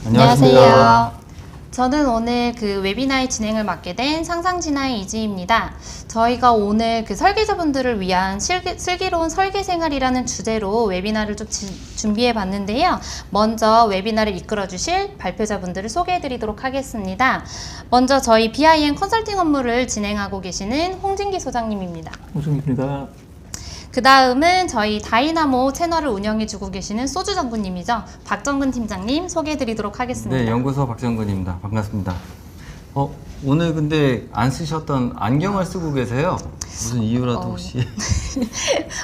안녕하세요. 저는 오늘 그 웨비나의 진행을 맡게 된 상상진화의 이지입니다. 저희가 오늘 그 설계자분들을 위한 슬기로운 설계 생활이라는 주제로 웨비나를 좀 준비해 봤는데요. 먼저 웨비나를 이끌어 주실 발표자분들을 소개해 드리도록 하겠습니다. 먼저 저희 BIM 컨설팅 업무를 진행하고 계시는 홍진기 소장님입니다. 홍진기입니다. 그 다음은 저희 다이나모 채널을 운영해주고 계시는 소주 정구님이죠. 박정근 팀장님 소개해드리도록 하겠습니다. 네, 연구소 박정근입니다. 반갑습니다. 오늘 근데 안 쓰셨던 안경을 쓰고 계세요? 무슨 이유라도 혹시?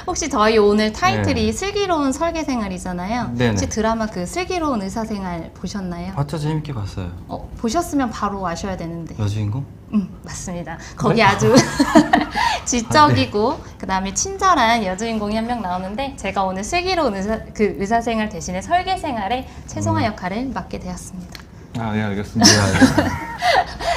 혹시 저희 오늘 타이틀이 네. 슬기로운 설계생활이잖아요. 네네. 혹시 드라마 그 슬기로운 의사생활 보셨나요? 봤죠? 재밌게 봤어요. 보셨으면 바로 아셔야 되는데. 여주인공? 맞습니다. 거기 아주 지적이고 그 다음에 친절한 여주인공이 한 명 나오는데 제가 오늘 슬기로운 의사생활 대신에 설계생활의 최송화 역할을 맡게 되었습니다. 예, 알겠습니다.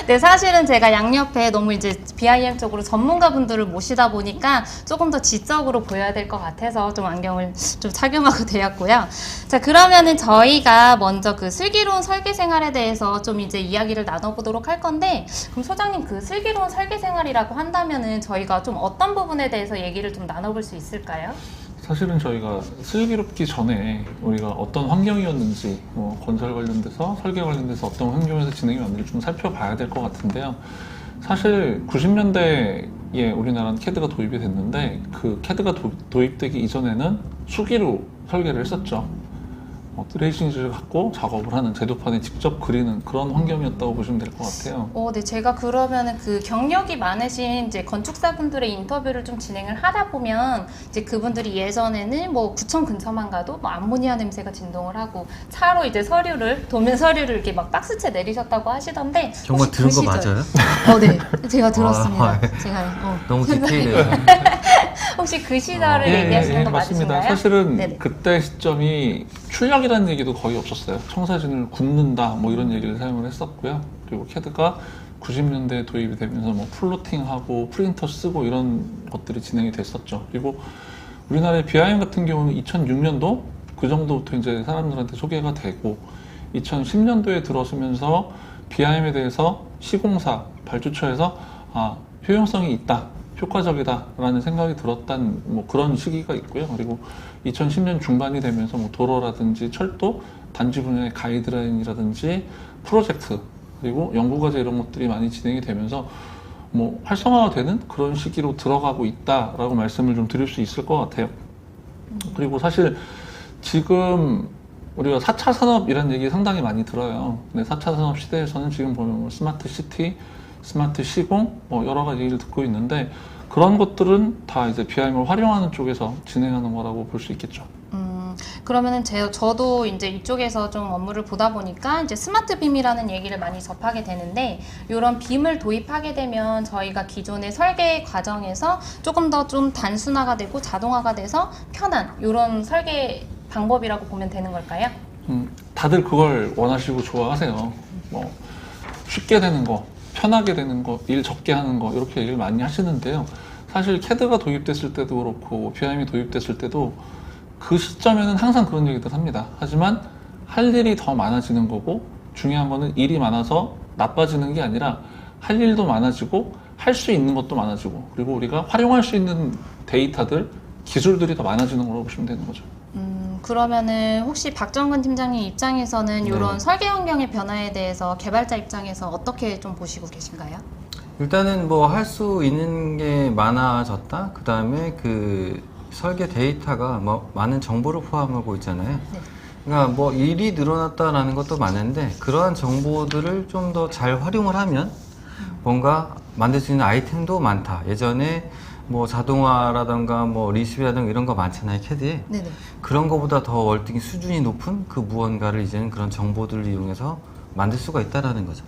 네, 사실은 제가 양옆에 너무 이제 BIM 쪽으로 전문가분들을 모시다 보니까 조금 더 지적으로 보여야 될 것 같아서 좀 안경을 좀 착용하고 되었고요. 자, 그러면은 저희가 먼저 그 슬기로운 설계 생활에 대해서 좀 이제 이야기를 나눠보도록 할 건데, 그럼 소장님 그 슬기로운 설계 생활이라고 한다면은 저희가 좀 어떤 부분에 대해서 얘기를 좀 나눠볼 수 있을까요? 사실은 저희가 슬기롭기 전에 우리가 어떤 환경이었는지, 건설 관련돼서 설계 관련돼서 어떤 환경에서 진행이 왔는지 좀 살펴봐야 될 것 같은데요. 사실 90년대에 우리나라는 캐드가 도입이 됐는데 그 캐드가 도입되기 이전에는 수기로 설계를 했었죠. 트레이싱지를 갖고 작업을 하는, 제도판에 직접 그리는 그런 환경이었다고 보시면 될 것 같아요. 네, 제가 그러면은 그 경력이 많으신 이제 건축사분들의 인터뷰를 좀 진행을 하다 보면 이제 그분들이 예전에는 뭐 구청 근처만 가도 뭐 암모니아 냄새가 진동을 하고 차로 이제 도면 서류를 이렇게 막 박스채 내리셨다고 하시던데 정말 들은 거 맞아요? 네, 제가 들었습니다. 아, 제가 너무 디테일해요. 혹시 그 시절을 얘기하시는 거 맞습니다. 맞으신가요? 사실은 네네. 그때 시점이 출력이라는 얘기도 거의 없었어요. 청사진을 굽는다 뭐 이런 얘기를 사용을 했었고요. 그리고 캐드가 90년대에 도입이 되면서 뭐 플로팅하고 프린터 쓰고 이런 것들이 진행이 됐었죠. 그리고 우리나라의 BIM 같은 경우는 2006년도 그 정도부터 이제 사람들한테 소개가 되고 2010년도에 들어서면서 BIM에 대해서 시공사 발주처에서 효용성이 있다, 효과적이다 라는 생각이 들었던 뭐 그런 시기가 있고요. 그리고 2010년 중반이 되면서 뭐 도로라든지 철도, 단지 분야의 가이드라인이라든지 프로젝트, 그리고 연구과제 이런 것들이 많이 진행이 되면서 뭐 활성화가 되는 그런 시기로 들어가고 있다라고 말씀을 좀 드릴 수 있을 것 같아요. 그리고 사실 지금 우리가 4차 산업이라는 얘기 상당히 많이 들어요. 근데 4차 산업 시대에서는 지금 보면 뭐 스마트 시티, 스마트 시공, 뭐 여러 가지 얘기를 듣고 있는데 그런 것들은 다 이제 BIM을 활용하는 쪽에서 진행하는 거라고 볼 수 있겠죠. 그러면은 저도 이제 이쪽에서 좀 업무를 보다 보니까 이제 스마트 빔이라는 얘기를 많이 접하게 되는데 이런 빔을 도입하게 되면 저희가 기존의 설계 과정에서 조금 더 좀 단순화가 되고 자동화가 돼서 편한 이런 설계 방법이라고 보면 되는 걸까요? 다들 그걸 원하시고 좋아하세요. 뭐 쉽게 되는 거, 편하게 되는 거, 일 적게 하는 거 이렇게 얘기를 많이 하시는데요. 사실 캐드가 도입됐을 때도 그렇고 BIM이 도입됐을 때도 그 시점에는 항상 그런 얘기들 합니다. 하지만 할 일이 더 많아지는 거고 중요한 거는 일이 많아서 나빠지는 게 아니라 할 일도 많아지고 할 수 있는 것도 많아지고 그리고 우리가 활용할 수 있는 데이터들, 기술들이 더 많아지는 거라고 보시면 되는 거죠. 그러면은 혹시 박정근 팀장님 입장에서는 이런 네. 설계 환경의 변화에 대해서 개발자 입장에서 어떻게 좀 보시고 계신가요? 일단은 뭐 할 수 있는 게 많아졌다. 그 다음에 그 설계 데이터가 뭐 많은 정보를 포함하고 있잖아요. 네. 그러니까 뭐 일이 늘어났다라는 것도 많은데 그러한 정보들을 좀 더 잘 활용을 하면 뭔가 만들 수 있는 아이템도 많다. 예전에 뭐 자동화라던가 뭐 리시브라던가 이런 거 많잖아요, 캐드에. 네네. 그런 거보다 더 월등히 수준이 높은 그 무언가를 이제는 그런 정보들을 이용해서 만들 수가 있다라는 거죠.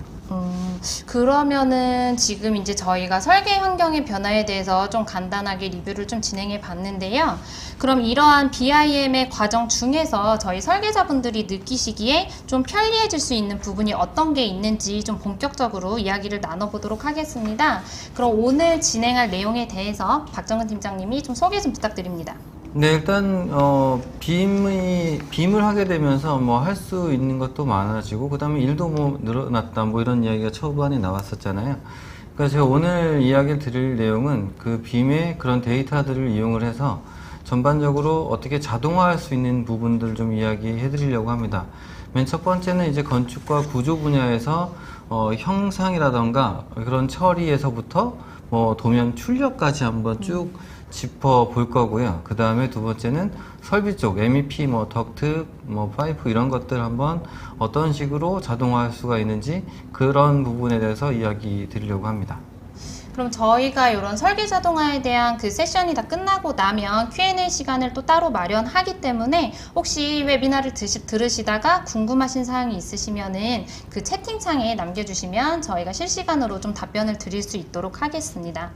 그러면은 지금 이제 저희가 설계 환경의 변화에 대해서 좀 간단하게 리뷰를 좀 진행해 봤는데요. 그럼 이러한 BIM의 과정 중에서 저희 설계자분들이 느끼시기에 좀 편리해질 수 있는 부분이 어떤 게 있는지 좀 본격적으로 이야기를 나눠보도록 하겠습니다. 그럼 오늘 진행할 내용에 대해서 박정근 팀장님이 좀 소개 좀 부탁드립니다. 네, 일단 빔을 하게 되면서 뭐 할 수 있는 것도 많아지고 그다음에 일도 뭐 늘어났다 뭐 이런 이야기가 초반에 나왔었잖아요. 그러니까 제가 오늘 이야기를 드릴 내용은 그 빔의 그런 데이터들을 이용을 해서 전반적으로 어떻게 자동화할 수 있는 부분들을 좀 이야기해 드리려고 합니다. 맨 첫 번째는 이제 건축과 구조 분야에서 형상이라던가 그런 처리에서부터 뭐 도면 출력까지 한번 쭉 짚어 볼 거고요. 그 다음에 두 번째는 설비 쪽, MEP, 뭐 덕트, 뭐 파이프 이런 것들 한번 어떤 식으로 자동화할 수가 있는지 그런 부분에 대해서 이야기 드리려고 합니다. 그럼 저희가 이런 설계 자동화에 대한 그 세션이 다 끝나고 나면 Q&A 시간을 또 따로 마련하기 때문에 혹시 웨비나를 들으시다가 궁금하신 사항이 있으시면은 그 채팅창에 남겨주시면 저희가 실시간으로 좀 답변을 드릴 수 있도록 하겠습니다.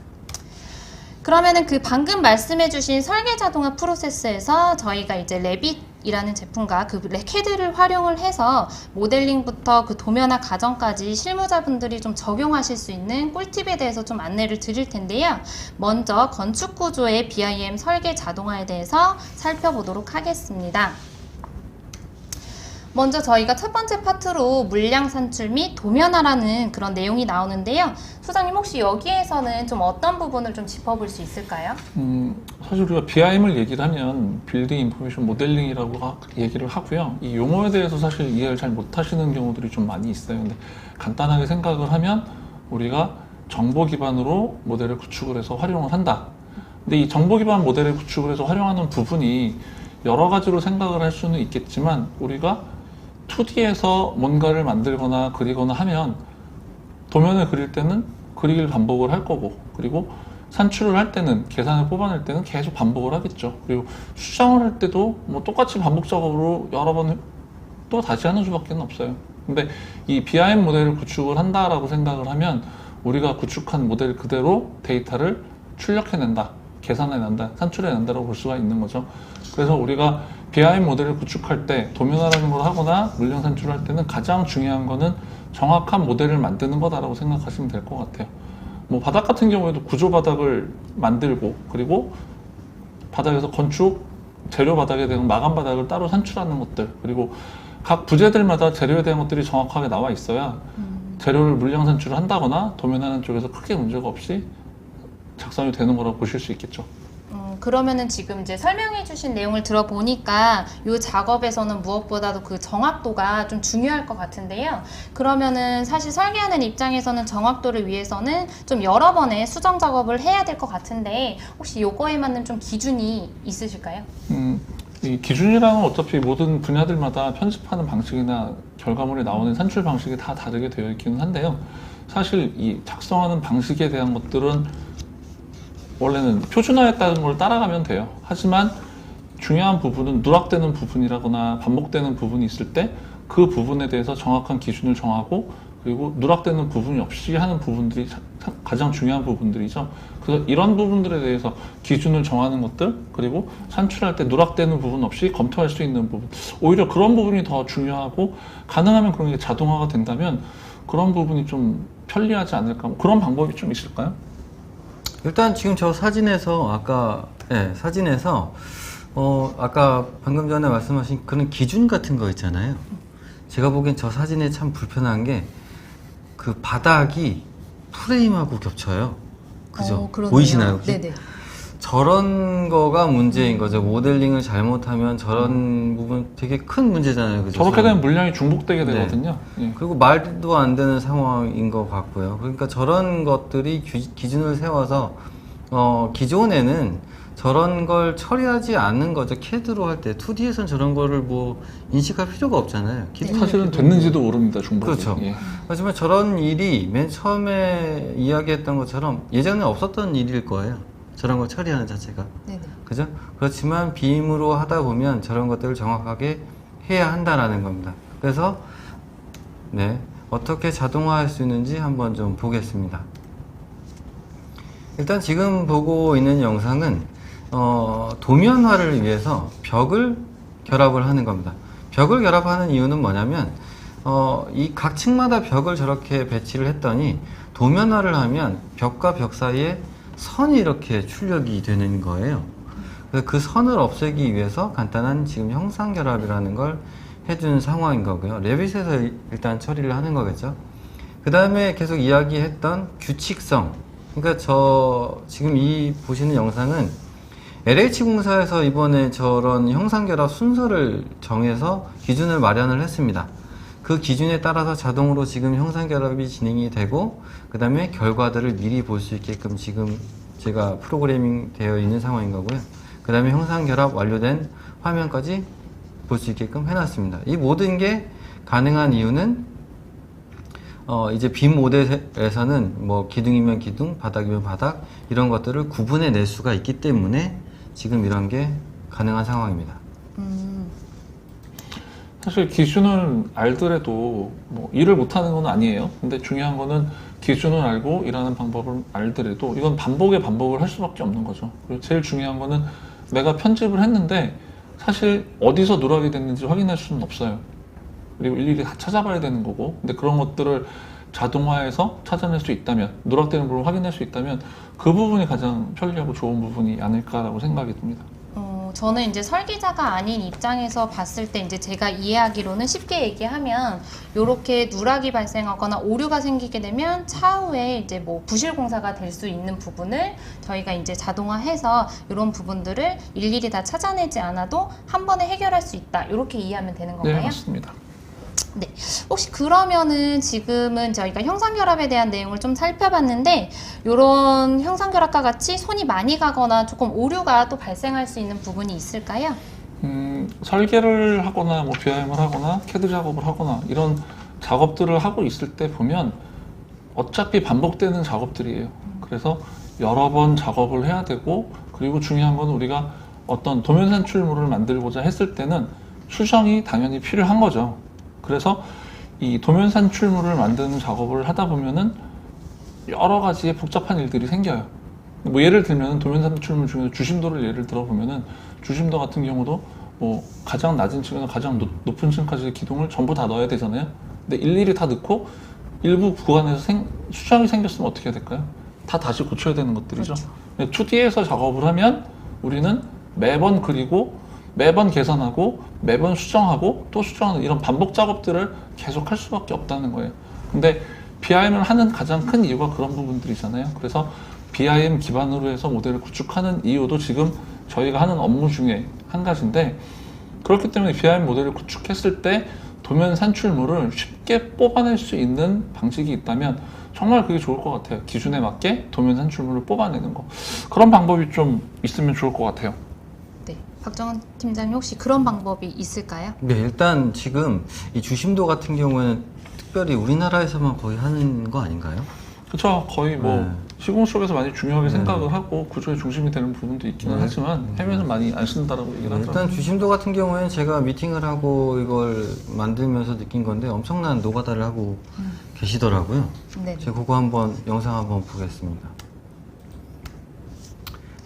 그러면은 그 방금 말씀해주신 설계 자동화 프로세스에서 저희가 이제 레빗이라는 제품과 그 CAD를 활용을 해서 모델링부터 그 도면화 과정까지 실무자분들이 좀 적용하실 수 있는 꿀팁에 대해서 좀 안내를 드릴 텐데요. 먼저 건축 구조의 BIM 설계 자동화에 대해서 살펴보도록 하겠습니다. 먼저 저희가 첫 번째 파트로 물량 산출 및 도면화라는 그런 내용이 나오는데요. 소장님 혹시 여기에서는 좀 어떤 부분을 좀 짚어볼 수 있을까요? 사실 우리가 BIM을 얘기를 하면 빌딩 인포메이션 모델링이라고 얘기를 하고요. 이 용어에 대해서 사실 이해를 잘 못하시는 경우들이 좀 많이 있어요. 근데 간단하게 생각을 하면 우리가 정보 기반으로 모델을 구축을 해서 활용을 한다. 근데 이 정보 기반 모델을 구축을 해서 활용하는 부분이 여러 가지로 생각을 할 수는 있겠지만 우리가 2D에서 뭔가를 만들거나 그리거나 하면 도면을 그릴 때는 그리기를 반복을 할 거고, 그리고 산출을 할 때는, 계산을 뽑아낼 때는 계속 반복을 하겠죠. 그리고 수정을 할 때도 뭐 똑같이 반복 작업으로 여러 번 또 다시 하는 수밖에 없어요. 근데 이 BIM 모델을 구축을 한다라고 생각을 하면 우리가 구축한 모델 그대로 데이터를 출력해낸다, 계산해낸다, 산출해낸다라고 볼 수가 있는 거죠. 그래서 우리가 BIM 모델을 구축할 때 도면화라는 걸 하거나 물량 산출을 할 때는 가장 중요한 거는 정확한 모델을 만드는 거다라고 생각하시면 될 것 같아요. 뭐 바닥 같은 경우에도 구조 바닥을 만들고, 그리고 바닥에서 건축 재료 바닥에 대한 마감 바닥을 따로 산출하는 것들, 그리고 각 부재들마다 재료에 대한 것들이 정확하게 나와 있어야 재료를 물량 산출을 한다거나 도면하는 쪽에서 크게 문제가 없이 작성이 되는 거라고 보실 수 있겠죠. 그러면은 지금 이제 설명해 주신 내용을 들어보니까 이 작업에서는 무엇보다도 그 정확도가 좀 중요할 것 같은데요. 그러면은 사실 설계하는 입장에서는 정확도를 위해서는 좀 여러 번의 수정 작업을 해야 될 것 같은데 혹시 요거에 맞는 좀 기준이 있으실까요? 이 기준이랑은 어차피 모든 분야들마다 편집하는 방식이나 결과물이 나오는 산출 방식이 다 다르게 되어 있기는 한데요. 사실 이 작성하는 방식에 대한 것들은 원래는 표준화했다는 걸 따라가면 돼요. 하지만 중요한 부분은 누락되는 부분이라거나 반복되는 부분이 있을 때 그 부분에 대해서 정확한 기준을 정하고, 그리고 누락되는 부분이 없이 하는 부분들이 가장 중요한 부분들이죠. 그래서 이런 부분들에 대해서 기준을 정하는 것들, 그리고 산출할 때 누락되는 부분 없이 검토할 수 있는 부분, 오히려 그런 부분이 더 중요하고, 가능하면 그런 게 자동화가 된다면 그런 부분이 좀 편리하지 않을까, 그런 방법이 좀 있을까요? 일단 지금 저 사진에서 사진에서 아까 방금 전에 말씀하신 그런 기준 같은 거 있잖아요. 제가 보기엔 저 사진에 참 불편한 게 그 바닥이 프레임하고 겹쳐요. 그죠? 보이시나요? 혹시? 네네. 저런 거가 문제인 거죠. 모델링을 잘못하면 저런 부분 되게 큰 문제잖아요. 그죠? 저렇게 되면 물량이 중복되게 네. 되거든요. 예. 그리고 말도 안 되는 상황인 것 같고요. 그러니까 저런 것들이 기준을 세워서 기존에는 저런 걸 처리하지 않는 거죠. CAD로 할 때 2D에선 저런 거를 뭐 인식할 필요가 없잖아요. 사실은 됐는지도 모릅니다, 중복이. 그렇죠. 예. 하지만 저런 일이 맨 처음에 이야기했던 것처럼 예전에 없었던 일일 거예요. 저런 걸 처리하는 자체가. 네네. 그죠? 그렇지만 빔으로 하다 보면 저런 것들을 정확하게 해야 한다라는 겁니다. 그래서 어떻게 자동화할 수 있는지 한번 좀 보겠습니다. 일단 지금 보고 있는 영상은 도면화를 위해서 벽을 결합을 하는 겁니다. 벽을 결합하는 이유는 뭐냐면 이 각 층마다 벽을 저렇게 배치를 했더니 도면화를 하면 벽과 벽 사이에 선이 이렇게 출력이 되는 거예요. 그래서 그 선을 없애기 위해서 간단한 지금 형상 결합이라는 걸 해준 상황인 거고요. 레빗에서 일단 처리를 하는 거겠죠. 그 다음에 계속 이야기했던 규칙성. 그러니까 지금 이 보시는 영상은 LH공사에서 이번에 저런 형상결합 순서를 정해서 기준을 마련을 했습니다. 그 기준에 따라서 자동으로 지금 형상결합이 진행이 되고, 그 다음에 결과들을 미리 볼 수 있게끔 지금 제가 프로그래밍 되어 있는 상황인 거고요. 그 다음에 형상결합 완료된 화면까지 볼 수 있게끔 해놨습니다. 이 모든 게 가능한 이유는 이제 빔 모델에서는 뭐 기둥이면 기둥, 바닥이면 바닥 이런 것들을 구분해 낼 수가 있기 때문에 지금 이런 게 가능한 상황입니다. 사실 기준을 알더라도 뭐 일을 못하는 건 아니에요. 근데 중요한 거는 기준을 알고 일하는 방법을 알더라도 이건 반복을 할 수밖에 없는 거죠. 그리고 제일 중요한 거는 내가 편집을 했는데 사실 어디서 누락이 됐는지 확인할 수는 없어요. 그리고 일일이 다 찾아봐야 되는 거고, 근데 그런 것들을 자동화해서 찾아낼 수 있다면, 누락되는 부분을 확인할 수 있다면 그 부분이 가장 편리하고 좋은 부분이 아닐까라고 생각이 듭니다. 저는 이제 설계자가 아닌 입장에서 봤을 때 이제 제가 이해하기로는 쉽게 얘기하면 이렇게 누락이 발생하거나 오류가 생기게 되면 차후에 이제 뭐 부실 공사가 될 수 있는 부분을 저희가 이제 자동화해서 이런 부분들을 일일이 다 찾아내지 않아도 한 번에 해결할 수 있다. 이렇게 이해하면 되는 건가요? 네, 맞습니다. 네. 혹시 그러면은 지금은 저희가 형상결합에 대한 내용을 좀 살펴봤는데, 이런 형상결합과 같이 손이 많이 가거나 조금 오류가 또 발생할 수 있는 부분이 있을까요? 설계를 하거나 뭐 BIM을 하거나 CAD 작업을 하거나 이런 작업들을 하고 있을 때 보면 어차피 반복되는 작업들이에요. 그래서 여러 번 작업을 해야 되고, 그리고 중요한 건 우리가 어떤 도면 산출물을 만들고자 했을 때는 수정이 당연히 필요한 거죠. 그래서 이 도면 산출물을 만드는 작업을 하다 보면은 여러 가지의 복잡한 일들이 생겨요. 뭐 예를 들면 도면 산출물 중에서 주심도를 예를 들어 보면은 주심도 같은 경우도 뭐 가장 낮은 층에서 가장 높은 층까지의 기둥을 전부 다 넣어야 되잖아요. 근데 일일이 다 넣고 일부 구간에서 수정이 생겼으면 어떻게 해야 될까요? 다 다시 고쳐야 되는 것들이죠. 그렇죠. 2D에서 작업을 하면 우리는 매번 그리고 매번 계산하고 매번 수정하고 또 수정하는 이런 반복 작업들을 계속 할 수밖에 없다는 거예요. 근데 BIM을 하는 가장 큰 이유가 그런 부분들이잖아요. 그래서 BIM 기반으로 해서 모델을 구축하는 이유도 지금 저희가 하는 업무 중에 한 가지인데, 그렇기 때문에 BIM 모델을 구축했을 때 도면 산출물을 쉽게 뽑아낼 수 있는 방식이 있다면 정말 그게 좋을 것 같아요. 기준에 맞게 도면 산출물을 뽑아내는 거. 그런 방법이 좀 있으면 좋을 것 같아요. 네. 박정은 팀장님 혹시 그런 방법이 있을까요? 네, 일단 지금 이 주심도 같은 경우에는 특별히 우리나라에서만 거의 하는 거 아닌가요? 그렇죠. 거의 뭐 네. 시공 쪽에서 많이 중요하게 생각을 하고 구조의 중심이 되는 부분도 있기는 네. 하지만 해외는 많이 안 쓴다라고 얘기를 하더라고요. 일단 주심도 같은 경우에는 제가 미팅을 하고 이걸 만들면서 느낀 건데 엄청난 노가다를 하고 계시더라고요. 네. 제가 그거 한번 영상 한번 보겠습니다.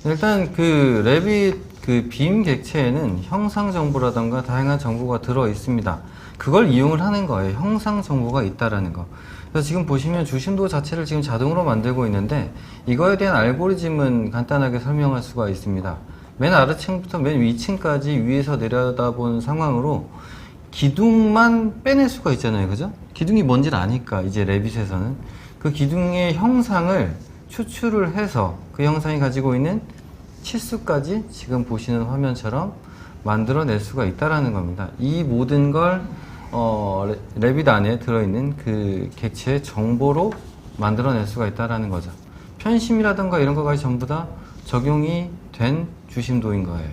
일단 그 레빗 그 빔 객체에는 형상 정보라던가 다양한 정보가 들어 있습니다. 그걸 이용을 하는 거예요. 형상 정보가 있다라는 거. 그래서 지금 보시면 주심도 자체를 지금 자동으로 만들고 있는데, 이거에 대한 알고리즘은 간단하게 설명할 수가 있습니다. 맨 아래층부터 맨 위층까지 위에서 내려다본 상황으로 기둥만 빼낼 수가 있잖아요. 그죠? 기둥이 뭔지를 아니까 이제 레빗에서는 그 기둥의 형상을 추출을 해서 그 형상이 가지고 있는 치수까지 지금 보시는 화면처럼 만들어낼 수가 있다라는 겁니다. 이 모든 걸 레빗 안에 들어있는 그 객체의 정보로 만들어낼 수가 있다라는 거죠. 편심이라든가 이런 것까지 전부 다 적용이 된 주심도인 거예요.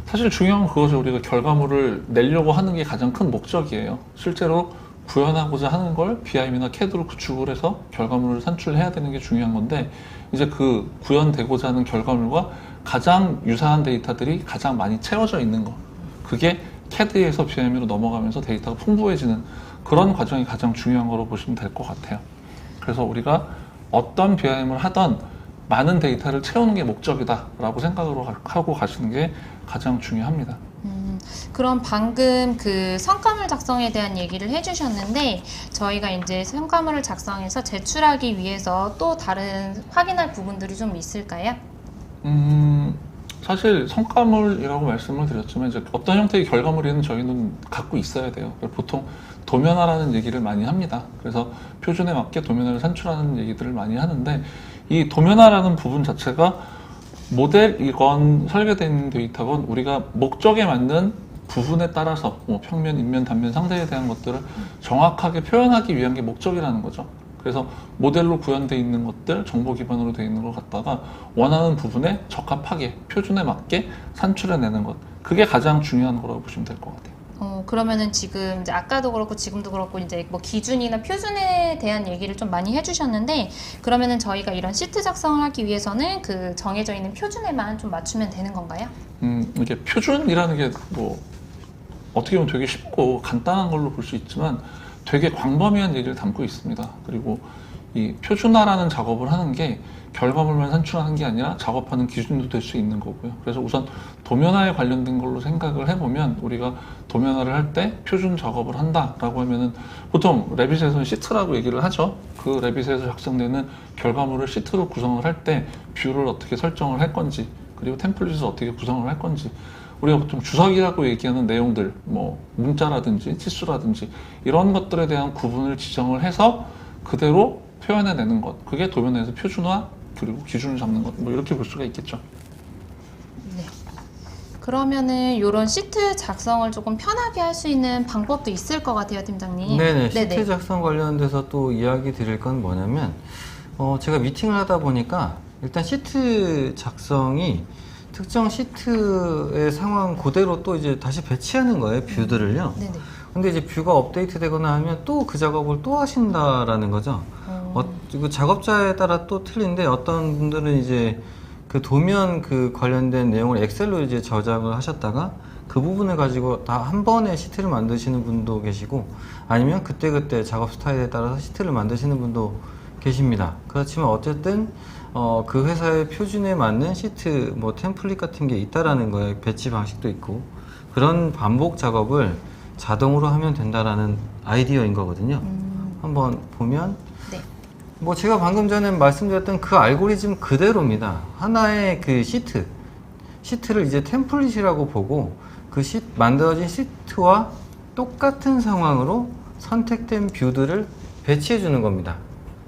사실 중요한 건 그거죠. 우리가 결과물을 내려고 하는 게 가장 큰 목적이에요. 실제로 구현하고자 하는 걸 BIM이나 CAD로 구축을 해서 결과물을 산출해야 되는 게 중요한 건데, 이제 그 구현되고자 하는 결과물과 가장 유사한 데이터들이 가장 많이 채워져 있는 거, 그게 CAD에서 BIM으로 넘어가면서 데이터가 풍부해지는 그런 과정이 가장 중요한 거로 보시면 될 것 같아요. 그래서 우리가 어떤 BIM을 하던 많은 데이터를 채우는 게 목적이다라고 생각을 하고 가시는 게 가장 중요합니다. 그럼 방금 그 성과물 작성에 대한 얘기를 해주셨는데, 저희가 이제 성과물을 작성해서 제출하기 위해서 또 다른 확인할 부분들이 좀 있을까요? 사실 성과물이라고 말씀을 드렸지만 이제 어떤 형태의 결과물이든 저희는 갖고 있어야 돼요. 보통 도면화라는 얘기를 많이 합니다. 그래서 표준에 맞게 도면화를 산출하는 얘기들을 많이 하는데 이 도면화라는 부분 자체가 모델이건 설계된 데이터건 우리가 목적에 맞는 부분에 따라서 뭐 평면, 인면, 단면, 상세에 대한 것들을 정확하게 표현하기 위한 게 목적이라는 거죠. 그래서 모델로 구현되어 있는 것들, 정보 기반으로 되어 있는 걸 갖다가 원하는 부분에 적합하게 표준에 맞게 산출해내는 것. 그게 가장 중요한 거라고 보시면 될 것 같아요. 그러면은 지금 이제 아까도 그렇고 지금도 그렇고 이제 뭐 기준이나 표준에 대한 얘기를 좀 많이 해주셨는데 그러면은 저희가 이런 시트 작성을 하기 위해서는 그 정해져 있는 표준에만 좀 맞추면 되는 건가요? 이게 표준이라는 게 뭐 어떻게 보면 되게 쉽고 간단한 걸로 볼 수 있지만 되게 광범위한 얘기를 담고 있습니다. 그리고 이 표준화라는 작업을 하는 게 결과물만 산출하는 게 아니라 작업하는 기준도 될 수 있는 거고요. 그래서 우선 도면화에 관련된 걸로 생각을 해보면 우리가 도면화를 할 때 표준 작업을 한다라고 하면은 보통 레빗에서는 시트라고 얘기를 하죠. 그 레빗에서 작성되는 결과물을 시트로 구성을 할 때 뷰를 어떻게 설정을 할 건지 그리고 템플릿을 어떻게 구성을 할 건지 우리가 보통 주석이라고 얘기하는 내용들 뭐 문자라든지 치수라든지 이런 것들에 대한 구분을 지정을 해서 그대로 표현해내는 것 그게 도면에서 표준화 그리고 기준을 잡는 것 뭐 이렇게 볼 수가 있겠죠. 네. 그러면은 이런 시트 작성을 조금 편하게 할 수 있는 방법도 있을 것 같아요, 팀장님. 네네. 시트 작성 관련돼서 또 이야기 드릴 건 뭐냐면 제가 미팅을 하다 보니까 일단 시트 작성이 특정 시트의 상황 그대로 또 이제 다시 배치하는 거예요, 뷰들을요. 네네. 근데 이제 뷰가 업데이트 되거나 하면 또 그 작업을 또 하신다라는 거죠. 그 작업자에 따라 또 틀린데 어떤 분들은 이제 그 도면 그 관련된 내용을 엑셀로 이제 저장을 하셨다가 그 부분을 가지고 다 한 번에 시트를 만드시는 분도 계시고 아니면 그때그때 작업 스타일에 따라서 시트를 만드시는 분도 계십니다. 그렇지만 어쨌든 그 회사의 표준에 맞는 시트 뭐 템플릿 같은 게 있다라는 거예요. 배치 방식도 있고 그런 반복 작업을 자동으로 하면 된다라는 아이디어인 거거든요. 한번 보면 네. 뭐 제가 방금 전에 말씀드렸던 그 알고리즘 그대로입니다. 하나의 그 시트를 이제 템플릿이라고 보고 그 만들어진 시트와 똑같은 상황으로 선택된 뷰들을 배치해 주는 겁니다.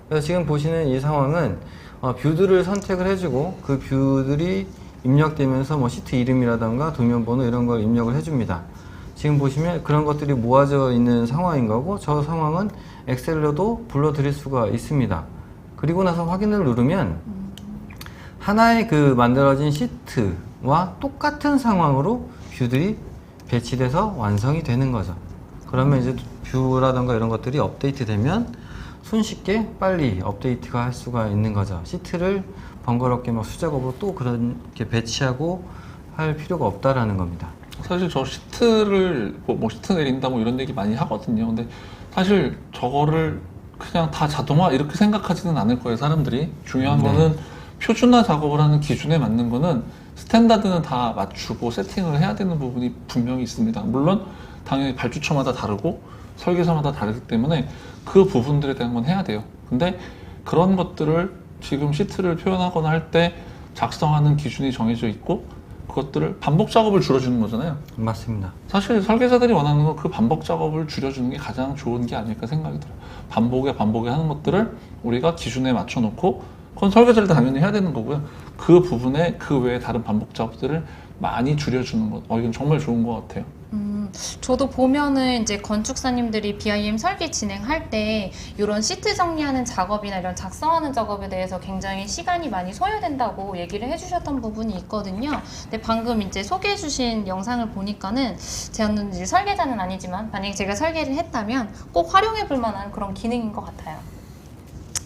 그래서 지금 보시는 이 상황은 뷰들을 선택을 해주고 그 뷰들이 입력되면서 뭐 시트 이름이라던가 도면 번호 이런 걸 입력을 해줍니다. 지금 보시면 그런 것들이 모아져 있는 상황인 거고 저 상황은 엑셀로도 불러드릴 수가 있습니다. 그리고 나서 확인을 누르면 하나의 그 만들어진 시트와 똑같은 상황으로 뷰들이 배치돼서 완성이 되는 거죠. 그러면 이제 뷰라던가 이런 것들이 업데이트 되면 손쉽게 빨리 업데이트가 할 수가 있는 거죠. 시트를 번거롭게 막 수작업으로 또 그렇게 배치하고 할 필요가 없다라는 겁니다. 사실 저 시트를 뭐 시트 내린다 뭐 이런 얘기 많이 하거든요. 근데 사실 저거를 그냥 다 자동화 이렇게 생각하지는 않을 거예요, 사람들이. 중요한 거는 표준화 작업을 하는 기준에 맞는 거는 스탠다드는 다 맞추고 세팅을 해야 되는 부분이 분명히 있습니다. 물론 당연히 발주처마다 다르고 설계사마다 다르기 때문에 그 부분들에 대한 건 해야 돼요. 근데 그런 것들을 지금 시트를 표현하거나 할 때 작성하는 기준이 정해져 있고 그것들을 반복 작업을 줄여주는 거잖아요. 맞습니다. 사실 설계자들이 원하는 건 그 반복 작업을 줄여주는 게 가장 좋은 게 아닐까 생각이 들어요. 반복에 하는 것들을 우리가 기준에 맞춰놓고 그건 설계자를 당연히 해야 되는 거고요. 그 부분에 그 외에 다른 반복 작업들을 많이 줄여주는 것. 이건 정말 좋은 것 같아요. 저도 보면은 이제 건축사님들이 BIM 설계 진행할 때 이런 시트 정리하는 작업이나 이런 작성하는 작업에 대해서 굉장히 시간이 많이 소요된다고 얘기를 해주셨던 부분이 있거든요. 근데 방금 이제 소개해주신 영상을 보니까는 저는 이제 설계자는 아니지만 만약에 제가 설계를 했다면 꼭 활용해볼 만한 그런 기능인 것 같아요.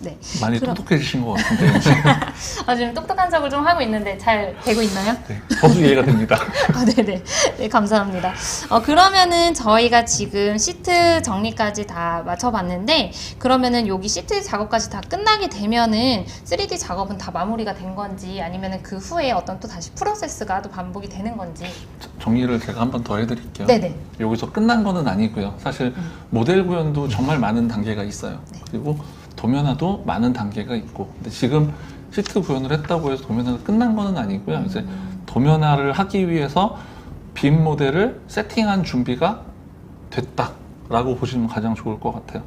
네. 많이 똑똑해지신 것 같은데. 지금 똑똑한 척을 좀 하고 있는데 잘 되고 있나요? 네, 저도 이해가 됩니다. 네네. 네, 감사합니다. 그러면은 저희가 지금 시트 정리까지 다 맞춰봤는데, 그러면은 여기 시트 작업까지 다 끝나게 되면은 3D 작업은 다 마무리가 된 건지, 아니면은 그 후에 어떤 또 다시 프로세스가 또 반복이 되는 건지. 정리를 제가 한 번 더 해드릴게요. 네네. 여기서 끝난 거는 아니고요. 사실 모델 구현도 정말 많은 단계가 있어요. 네. 그리고 도면화도 많은 단계가 있고, 근데 지금 시트 구현을 했다고 해서 도면화가 끝난 거는 아니고요. 이제 도면화를 하기 위해서 빔 모델을 세팅한 준비가 됐다라고 보시면 가장 좋을 것 같아요.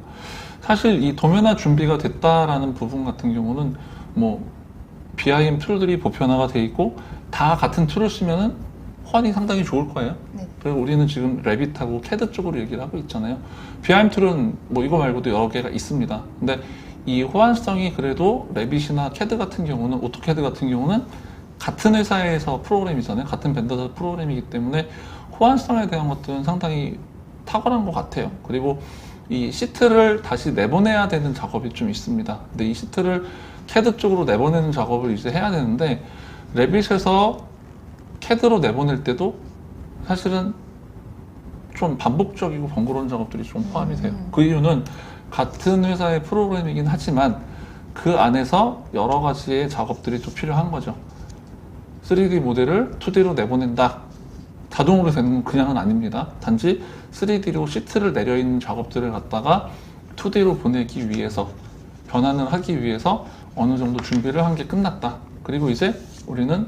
사실 이 도면화 준비가 됐다라는 부분 같은 경우는 뭐 BIM 툴들이 보편화가 돼 있고 다 같은 툴을 쓰면은 호환이 상당히 좋을 거예요. 네. 그리고 우리는 지금 레빗하고 캐드 쪽으로 얘기를 하고 있잖아요. BIM 툴은 뭐 이거 말고도 여러 개가 있습니다. 근데 이 호환성이 그래도 레빗이나 캐드 같은 경우는, 오토캐드 같은 경우는 같은 회사에서 프로그램이잖아요. 같은 vendor사 프로그램이기 때문에 호환성에 대한 것들은 상당히 탁월한 것 같아요. 그리고 이 시트를 다시 내보내야 되는 작업이 좀 있습니다. 근데 이 시트를 캐드 쪽으로 내보내는 작업을 이제 해야 되는데, 레빗에서 캐드로 내보낼 때도 사실은 좀 반복적이고 번거로운 작업들이 좀 포함이 돼요. 그 이유는 같은 회사의 프로그램이긴 하지만 그 안에서 여러 가지의 작업들이 또 필요한 거죠. 3D 모델을 2D로 내보낸다. 자동으로 되는 건 그냥은 아닙니다. 단지 3D로 시트를 내려있는 작업들을 갖다가 2D로 보내기 위해서, 변환을 하기 위해서 어느 정도 준비를 한 게 끝났다. 그리고 이제 우리는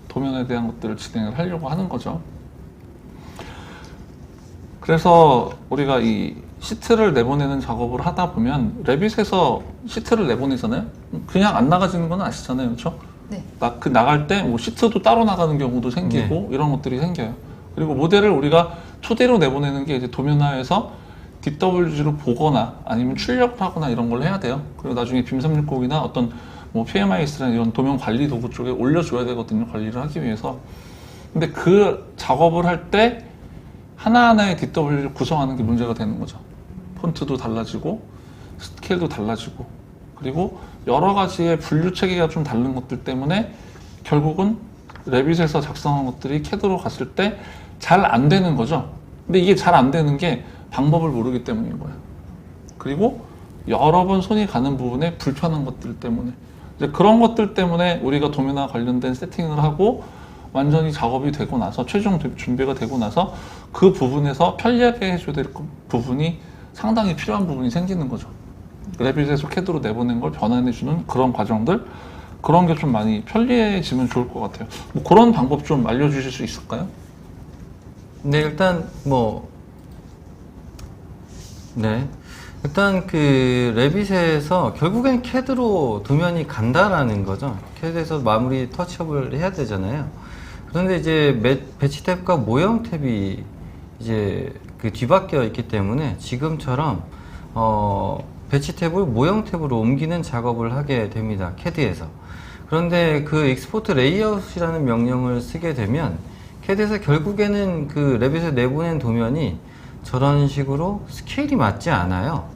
도면에 대한 것들을 진행을 하려고 하는 거죠. 그래서 우리가 이 시트를 내보내는 작업을 하다 보면 레빗에서 시트를 내보내잖아요. 그냥 안 나가지는 건 아시잖아요. 그렇죠? 네. 나갈 때 뭐 시트도 따로 나가는 경우도 생기고 이런 것들이 생겨요. 그리고 모델을 우리가 2D로 내보내는 게 이제 도면화에서 DWG로 보거나 아니면 출력을 하거나 이런 걸 해야 돼요. 그리고 나중에 빔360이나 어떤 뭐 PMIS라는 이런 도면 관리 도구 쪽에 올려줘야 되거든요. 관리를 하기 위해서. 근데 그 작업을 할 때 하나하나의 DWG를 구성하는 게 문제가 되는 거죠. 폰트도 달라지고 스케일도 달라지고, 그리고 여러 가지의 분류 체계가 좀 다른 것들 때문에 결국은 레빗에서 작성한 것들이 캐드로 갔을 때 잘 안 되는 거죠. 근데 이게 잘 안 되는 게 방법을 모르기 때문인 거예요. 그리고 여러 번 손이 가는 부분에 불편한 것들 때문에, 이제 그런 것들 때문에 우리가 도면화 관련된 세팅을 하고 완전히 작업이 되고 나서, 최종 준비가 되고 나서 그 부분에서 편리하게 해줘야 될 부분이 상당히 필요한 부분이 생기는 거죠. 레빗에서 캐드로 내보낸 걸 변환해주는 그런 과정들, 그런 게 좀 많이 편리해지면 좋을 것 같아요. 뭐 그런 방법 좀 알려주실 수 있을까요? 네, 일단 일단 그 레빗에서 결국엔 캐드로 도면이 간다라는 거죠. 캐드에서 마무리 터치업을 해야 되잖아요. 그런데 이제 배치 탭과 모형 탭이 이제 그 뒤바뀌어 있기 때문에 지금처럼 배치 탭을 모형 탭으로 옮기는 작업을 하게 됩니다. 캐드에서. 그런데 그 익스포트 레이아웃이라는 명령을 쓰게 되면 캐드에서 결국에는 그 레빗에 내보낸 도면이 저런 식으로 스케일이 맞지 않아요.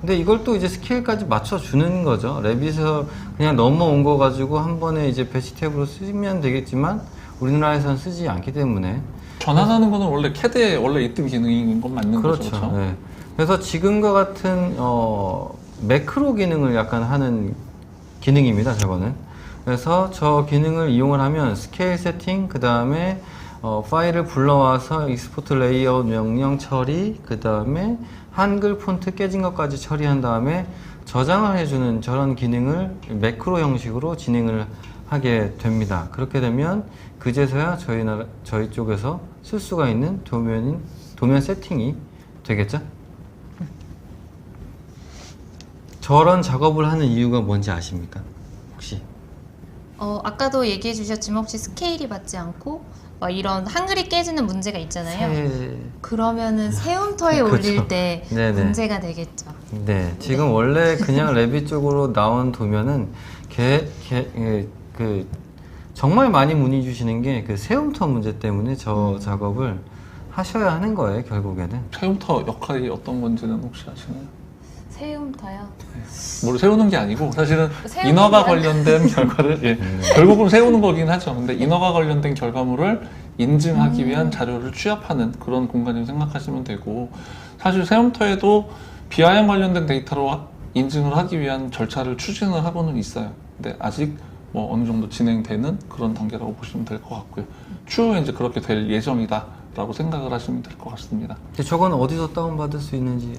근데 이걸 또 이제 스케일까지 맞춰주는 거죠. 레빗에서 그냥 넘어온 거 가지고 한 번에 이제 배치 탭으로 쓰면 되겠지만 우리나라에서는 쓰지 않기 때문에. 전환하는 거는 원래 캐드에 원래 있던 기능인 건 맞는 거죠. 그렇죠? 네. 그래서 지금과 같은 매크로 기능을 약간 하는 기능입니다. 저거는. 그래서 저 기능을 이용을 하면 스케일 세팅, 그 다음에 파일을 불러와서 익스포트 레이아웃 명령 처리, 그 다음에 한글 폰트 깨진 것까지 처리한 다음에 저장을 해주는 저런 기능을 매크로 형식으로 진행을 하게 됩니다. 그렇게 되면 그제서야 저희 쪽에서 쓸 수가 있는 도면 세팅이 되겠죠? 저런 작업을 하는 이유가 뭔지 아십니까? 혹시? 아까도 얘기해 주셨지만 혹시 스케일이 맞지 않고 이런 한글이 깨지는 문제가 있잖아요. 그러면은 세움터에 그렇죠. 올릴 때 네네. 문제가 되겠죠. 네, 지금 원래 그냥 레빗 쪽으로 나온 도면은 정말 많이 문의 주시는 게 그 세움터 문제 때문에 저 작업을 하셔야 하는 거예요, 결국에는. 세움터 역할이 어떤 건지는 혹시 아시나요? 세움터요? 뭘 세우는 게 아니고 사실은 세우는 인허가 게 관련된 결과를 결국은 세우는 거긴 하죠. 근데 인허가 관련된 결과물을 인증하기 위한 자료를 취합하는 그런 공간이라고 생각하시면 되고, 사실 세움터에도 BIM 관련된 데이터로 인증을 하기 위한 절차를 추진을 하고는 있어요. 근데 아직 뭐 어느 정도 진행되는 그런 단계라고 보시면 될 것 같고요. 추후에 이제 그렇게 될 예정이다라고 생각을 하시면 될 것 같습니다. 저건 어디서 다운받을 수 있는지?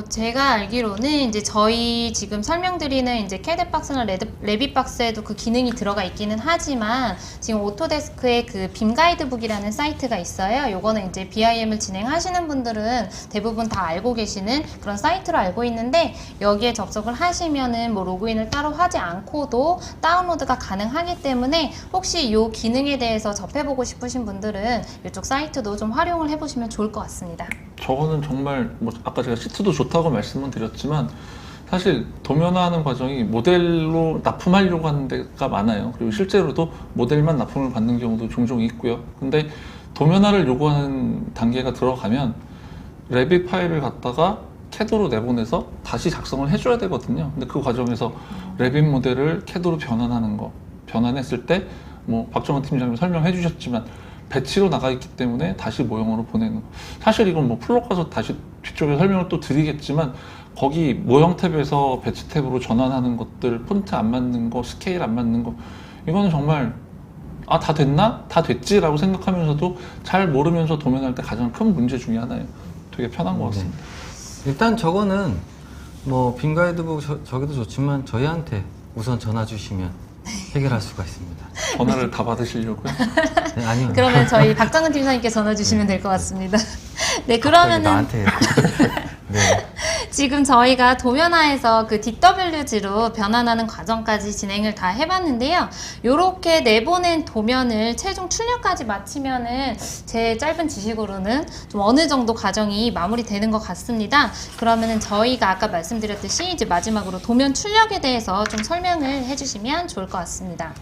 제가 알기로는 이제 저희 지금 설명드리는 이제 캐드박스나 레빗박스에도 그 기능이 들어가 있기는 하지만 지금 오토데스크의 그 빔 가이드북이라는 사이트가 있어요. 요거는 이제 BIM을 진행하시는 분들은 대부분 다 알고 계시는 그런 사이트로 알고 있는데 여기에 접속을 하시면은 뭐 로그인을 따로 하지 않고도 다운로드가 가능하기 때문에 혹시 요 기능에 대해서 접해보고 싶으신 분들은 이쪽 사이트도 좀 활용을 해보시면 좋을 것 같습니다. 저거는 정말 뭐 아까 제가 시트도 좋다고 말씀은 드렸지만 사실 도면화하는 과정이 모델로 납품하려고 하는 데가 많아요. 그리고 실제로도 모델만 납품을 받는 경우도 종종 있고요. 근데 도면화를 요구하는 단계가 들어가면 레빗 파일을 갖다가 캐드로 내보내서 다시 작성을 해줘야 되거든요. 근데 그 과정에서 레빗 모델을 캐드로 변환하는 거, 변환했을 때 뭐 박정은 팀장님 설명해 주셨지만 배치로 나가 있기 때문에 다시 모형으로 보내는 거. 사실 이건 뭐 플롯 가서 다시 뒤쪽에 설명을 또 드리겠지만 거기 모형 탭에서 배치 탭으로 전환하는 것들, 폰트 안 맞는 거, 스케일 안 맞는 거, 이거는 정말 다 됐나? 다 됐지라고 생각하면서도 잘 모르면서 도면할 때 가장 큰 문제 중에 하나예요. 되게 편한 것 같습니다. 일단 저거는 뭐 빔 가이드북 저기도 좋지만 저희한테 우선 전화 주시면 해결할 수가 있습니다. 전화를 다 받으시려고요? 네, 아니요. 그러면 저희 박정은 팀장님께 전화 주시면 될 것 같습니다. 네, 그러면은 나한테 네. 지금 저희가 도면화에서 그 DWG로 변환하는 과정까지 진행을 다 해봤는데요. 요렇게 내보낸 도면을 최종 출력까지 마치면은 제 짧은 지식으로는 좀 어느 정도 과정이 마무리되는 것 같습니다. 그러면은 저희가 아까 말씀드렸듯이 이제 마지막으로 도면 출력에 대해서 좀 설명을 해주시면 좋을 것 같습니다.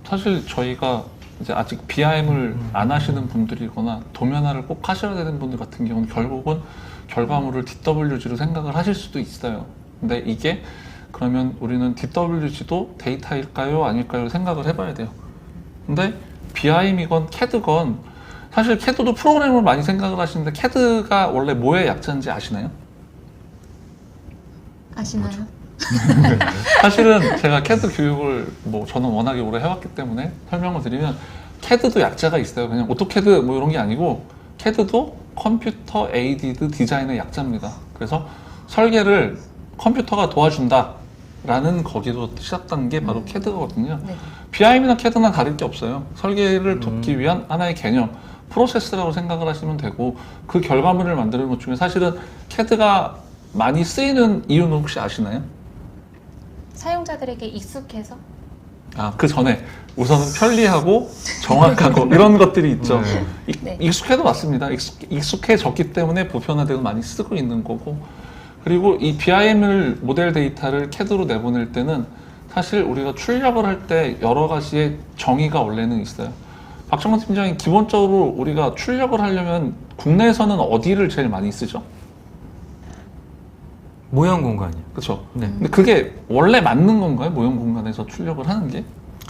사실 저희가 이제 아직 BIM을 안 하시는 분들이거나 도면화를 꼭 하셔야 되는 분들 같은 경우는 결국은 결과물을 DWG로 생각을 하실 수도 있어요. 근데 이게 그러면 우리는 DWG도 데이터일까요? 아닐까요? 생각을 해봐야 돼요. 근데 BIM이건 CAD건 사실 CAD도 프로그램을 많이 생각을 하시는데 CAD가 원래 뭐의 약자인지 아시나요? 아시나요? 사실은 제가 CAD 교육을 뭐 저는 워낙에 오래 해왔기 때문에 설명을 드리면 CAD도 약자가 있어요. 그냥 오토캐드 뭐 이런 게 아니고 CAD도 컴퓨터 에이디드 디자인의 약자입니다. 그래서 설계를 컴퓨터가 도와준다 라는 거기도 시작한 게 바로 CAD거든요. 네. BIM이나 CAD나 다를 게 없어요. 설계를 돕기 위한 하나의 개념, 프로세스라고 생각을 하시면 되고 그 결과물을 만드는 것 중에 사실은 CAD가 많이 쓰이는 이유는 혹시 아시나요? 사용자들에게 익숙해서? 그 전에 우선은 편리하고 정확하고 이런 것들이 있죠. 네. 익숙해도 맞습니다. 익숙해졌기 때문에 보편화되고 많이 쓰고 있는 거고, 그리고 이 BIM을 모델 데이터를 CAD로 내보낼 때는 사실 우리가 출력을 할 때 여러 가지의 정의가 원래는 있어요. 박정근 팀장이 기본적으로 우리가 출력을 하려면 국내에서는 어디를 제일 많이 쓰죠? 모형 공간이요. 그렇죠. 네. 근데 그게 원래 맞는 건가요? 모형 공간에서 출력을 하는 게?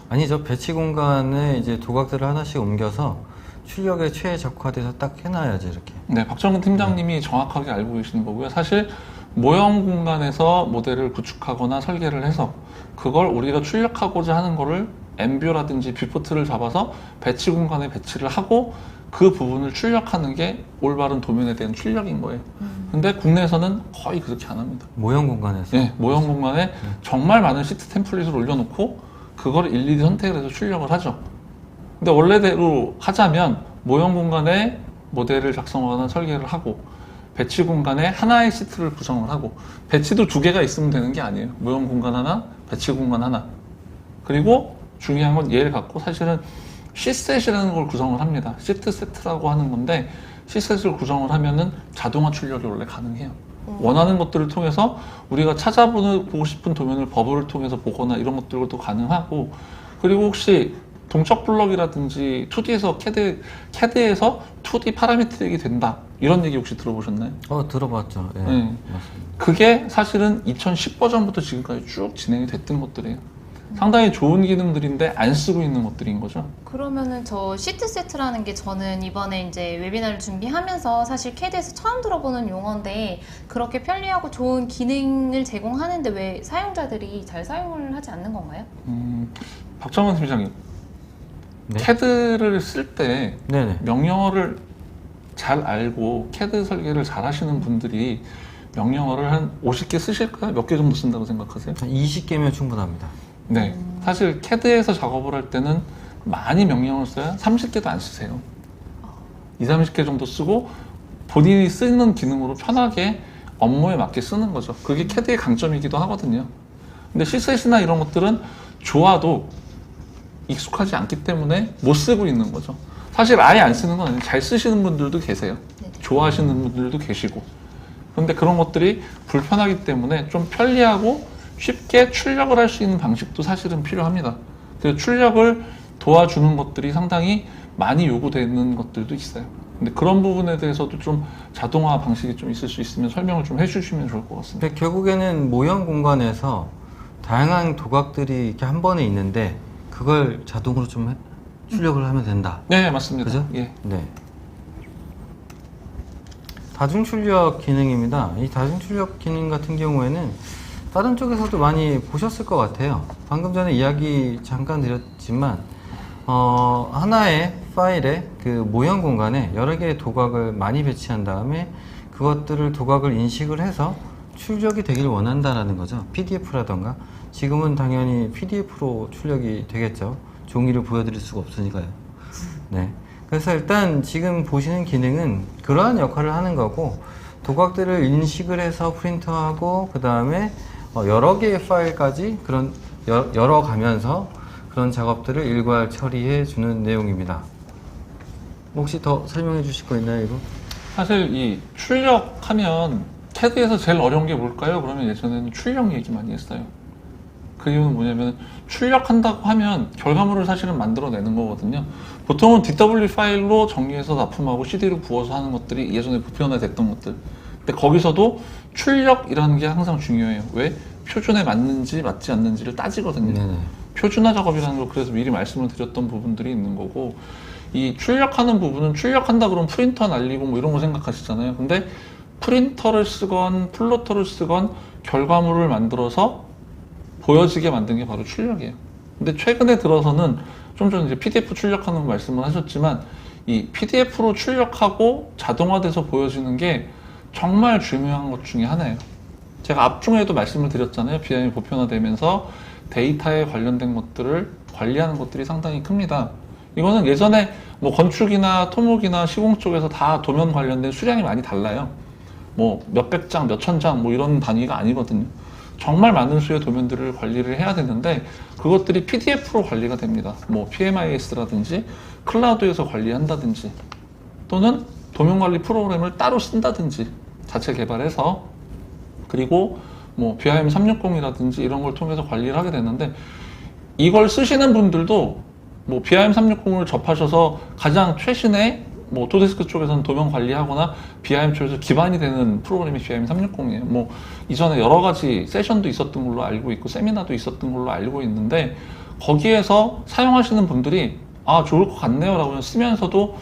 아니죠. 배치 공간에 이제 도각들을 하나씩 옮겨서 출력에 최적화돼서 딱 해놔야지 이렇게. 네, 박정근 팀장님이 정확하게 알고 계시는 거고요. 사실 모형 공간에서 모델을 구축하거나 설계를 해서 그걸 우리가 출력하고자 하는 거를 엠뷰라든지 뷰포트를 잡아서 배치 공간에 배치를 하고 그 부분을 출력하는 게 올바른 도면에 대한 출력인 거예요. 근데 국내에서는 거의 그렇게 안 합니다. 모형 공간에서. 네, 모형 공간에 정말 많은 시트 템플릿을 올려놓고 그걸 일일이 선택을 해서 출력을 하죠. 근데 원래대로 하자면 모형 공간에 모델을 작성하거나 설계를 하고 배치 공간에 하나의 시트를 구성을 하고 배치도 2개가 있으면 되는 게 아니에요. 모형 공간 하나, 배치 공간 하나. 그리고 중요한 건 얘를 갖고 사실은 C셋이라는 걸 구성을 합니다. 시트 세트라고 하는 건데 C셋을 구성을 하면은 자동화 출력이 원래 가능해요. 원하는 것들을 통해서 우리가 찾아보고 싶은 도면을 버블을 통해서 보거나 이런 것들도 가능하고, 그리고 혹시 동적 블럭이라든지 2D에서 CAD에서 2D 파라미트릭이 된다 이런 얘기 혹시 들어보셨나요? 들어봤죠. 예. 네. 맞습니다. 그게 사실은 2010 버전부터 지금까지 쭉 진행이 됐던 것들이에요. 상당히 좋은 기능들인데 안 쓰고 있는 것들인 거죠. 그러면은 저 시트 세트라는 게 저는 이번에 이제 웨비나를 준비하면서 사실 CAD에서 처음 들어보는 용어인데 그렇게 편리하고 좋은 기능을 제공하는데 왜 사용자들이 잘 사용을 하지 않는 건가요? 박정원 팀장님, 네. CAD를 쓸 때 네네. 명령어를 잘 알고 CAD 설계를 잘 하시는 분들이 명령어를 한 50개 쓰실까요? 몇 개 정도 쓴다고 생각하세요? 한 20개면 충분합니다. 네. 사실 CAD에서 작업을 할 때는 많이 명령을 써야 30개도 안 쓰세요. 2, 30개 정도 쓰고 본인이 쓰는 기능으로 편하게 업무에 맞게 쓰는 거죠. 그게 CAD의 강점이기도 하거든요. 근데 CSS나 이런 것들은 좋아도 익숙하지 않기 때문에 못 쓰고 있는 거죠. 사실 아예 안 쓰는 건 아니에요. 잘 쓰시는 분들도 계세요. 네네. 좋아하시는 분들도 계시고. 그런데 그런 것들이 불편하기 때문에 좀 편리하고 쉽게 출력을 할 수 있는 방식도 사실은 필요합니다. 그래서 출력을 도와주는 것들이 상당히 많이 요구되는 것들도 있어요. 근데 그런 부분에 대해서도 좀 자동화 방식이 좀 있을 수 있으면 설명을 좀 해주시면 좋을 것 같습니다. 근데 결국에는 모형 공간에서 다양한 도각들이 이렇게 한 번에 있는데 그걸 자동으로 좀 출력을 하면 된다. 네, 맞습니다. 그죠? 예. 네. 다중 출력 기능입니다. 이 다중 출력 기능 같은 경우에는 다른 쪽에서도 많이 보셨을 것 같아요. 방금 전에 이야기 잠깐 드렸지만 하나의 파일에 그 모형 공간에 여러 개의 도각을 많이 배치한 다음에 그것들을 도각을 인식을 해서 출력이 되길 원한다라는 거죠. PDF라던가 지금은 당연히 PDF로 출력이 되겠죠. 종이를 보여드릴 수가 없으니까요. 네. 그래서 일단 지금 보시는 기능은 그러한 역할을 하는 거고 도각들을 인식을 해서 프린터하고 그 다음에 여러 개의 파일까지 그런 열어가면서 그런 작업들을 일괄 처리해 주는 내용입니다. 혹시 더 설명해 주실 거 있나요, 이거? 사실 이 출력하면 CAD에서 제일 어려운 게 뭘까요? 그러면 예전에는 출력 얘기 많이 했어요. 그 이유는 뭐냐면 출력한다고 하면 결과물을 사실은 만들어내는 거거든요. 보통은 DW 파일로 정리해서 납품하고 CD로 부어서 하는 것들이 예전에 보편화됐던 것들. 근데 거기서도 출력이라는 게 항상 중요해요. 왜? 표준에 맞는지 맞지 않는지를 따지거든요. 네네. 표준화 작업이라는 걸 그래서 미리 말씀을 드렸던 부분들이 있는 거고 이 출력하는 부분은 출력한다 그러면 프린터 날리고 뭐 이런 거 생각하시잖아요. 근데 프린터를 쓰건 플로터를 쓰건 결과물을 만들어서 보여지게 만든 게 바로 출력이에요. 근데 최근에 들어서는 좀 전에 이제 PDF 출력하는 말씀을 하셨지만 이 PDF로 출력하고 자동화돼서 보여지는 게 정말 중요한 것 중에 하나예요. 제가 앞중에도 말씀을 드렸잖아요. BIM이 보편화되면서 데이터에 관련된 것들을 관리하는 것들이 상당히 큽니다. 이거는 예전에 뭐 건축이나 토목이나 시공 쪽에서 다 도면 관련된 수량이 많이 달라요. 뭐 몇백 장, 몇천 장 뭐 이런 단위가 아니거든요. 정말 많은 수의 도면들을 관리를 해야 되는데 그것들이 PDF로 관리가 됩니다. 뭐 PMIS라든지 클라우드에서 관리한다든지 또는 도면 관리 프로그램을 따로 쓴다든지 자체 개발해서 그리고 뭐 BIM 360이라든지 이런 걸 통해서 관리를 하게 되는데 이걸 쓰시는 분들도 뭐 BIM 360을 접하셔서 가장 최신의 뭐 오토데스크 쪽에서는 도면 관리하거나 BIM 쪽에서 기반이 되는 프로그램이 BIM 360이에요. 뭐 이전에 여러 가지 세션도 있었던 걸로 알고 있고 세미나도 있었던 걸로 알고 있는데 거기에서 사용하시는 분들이 아 좋을 것 같네요 라고 쓰면서도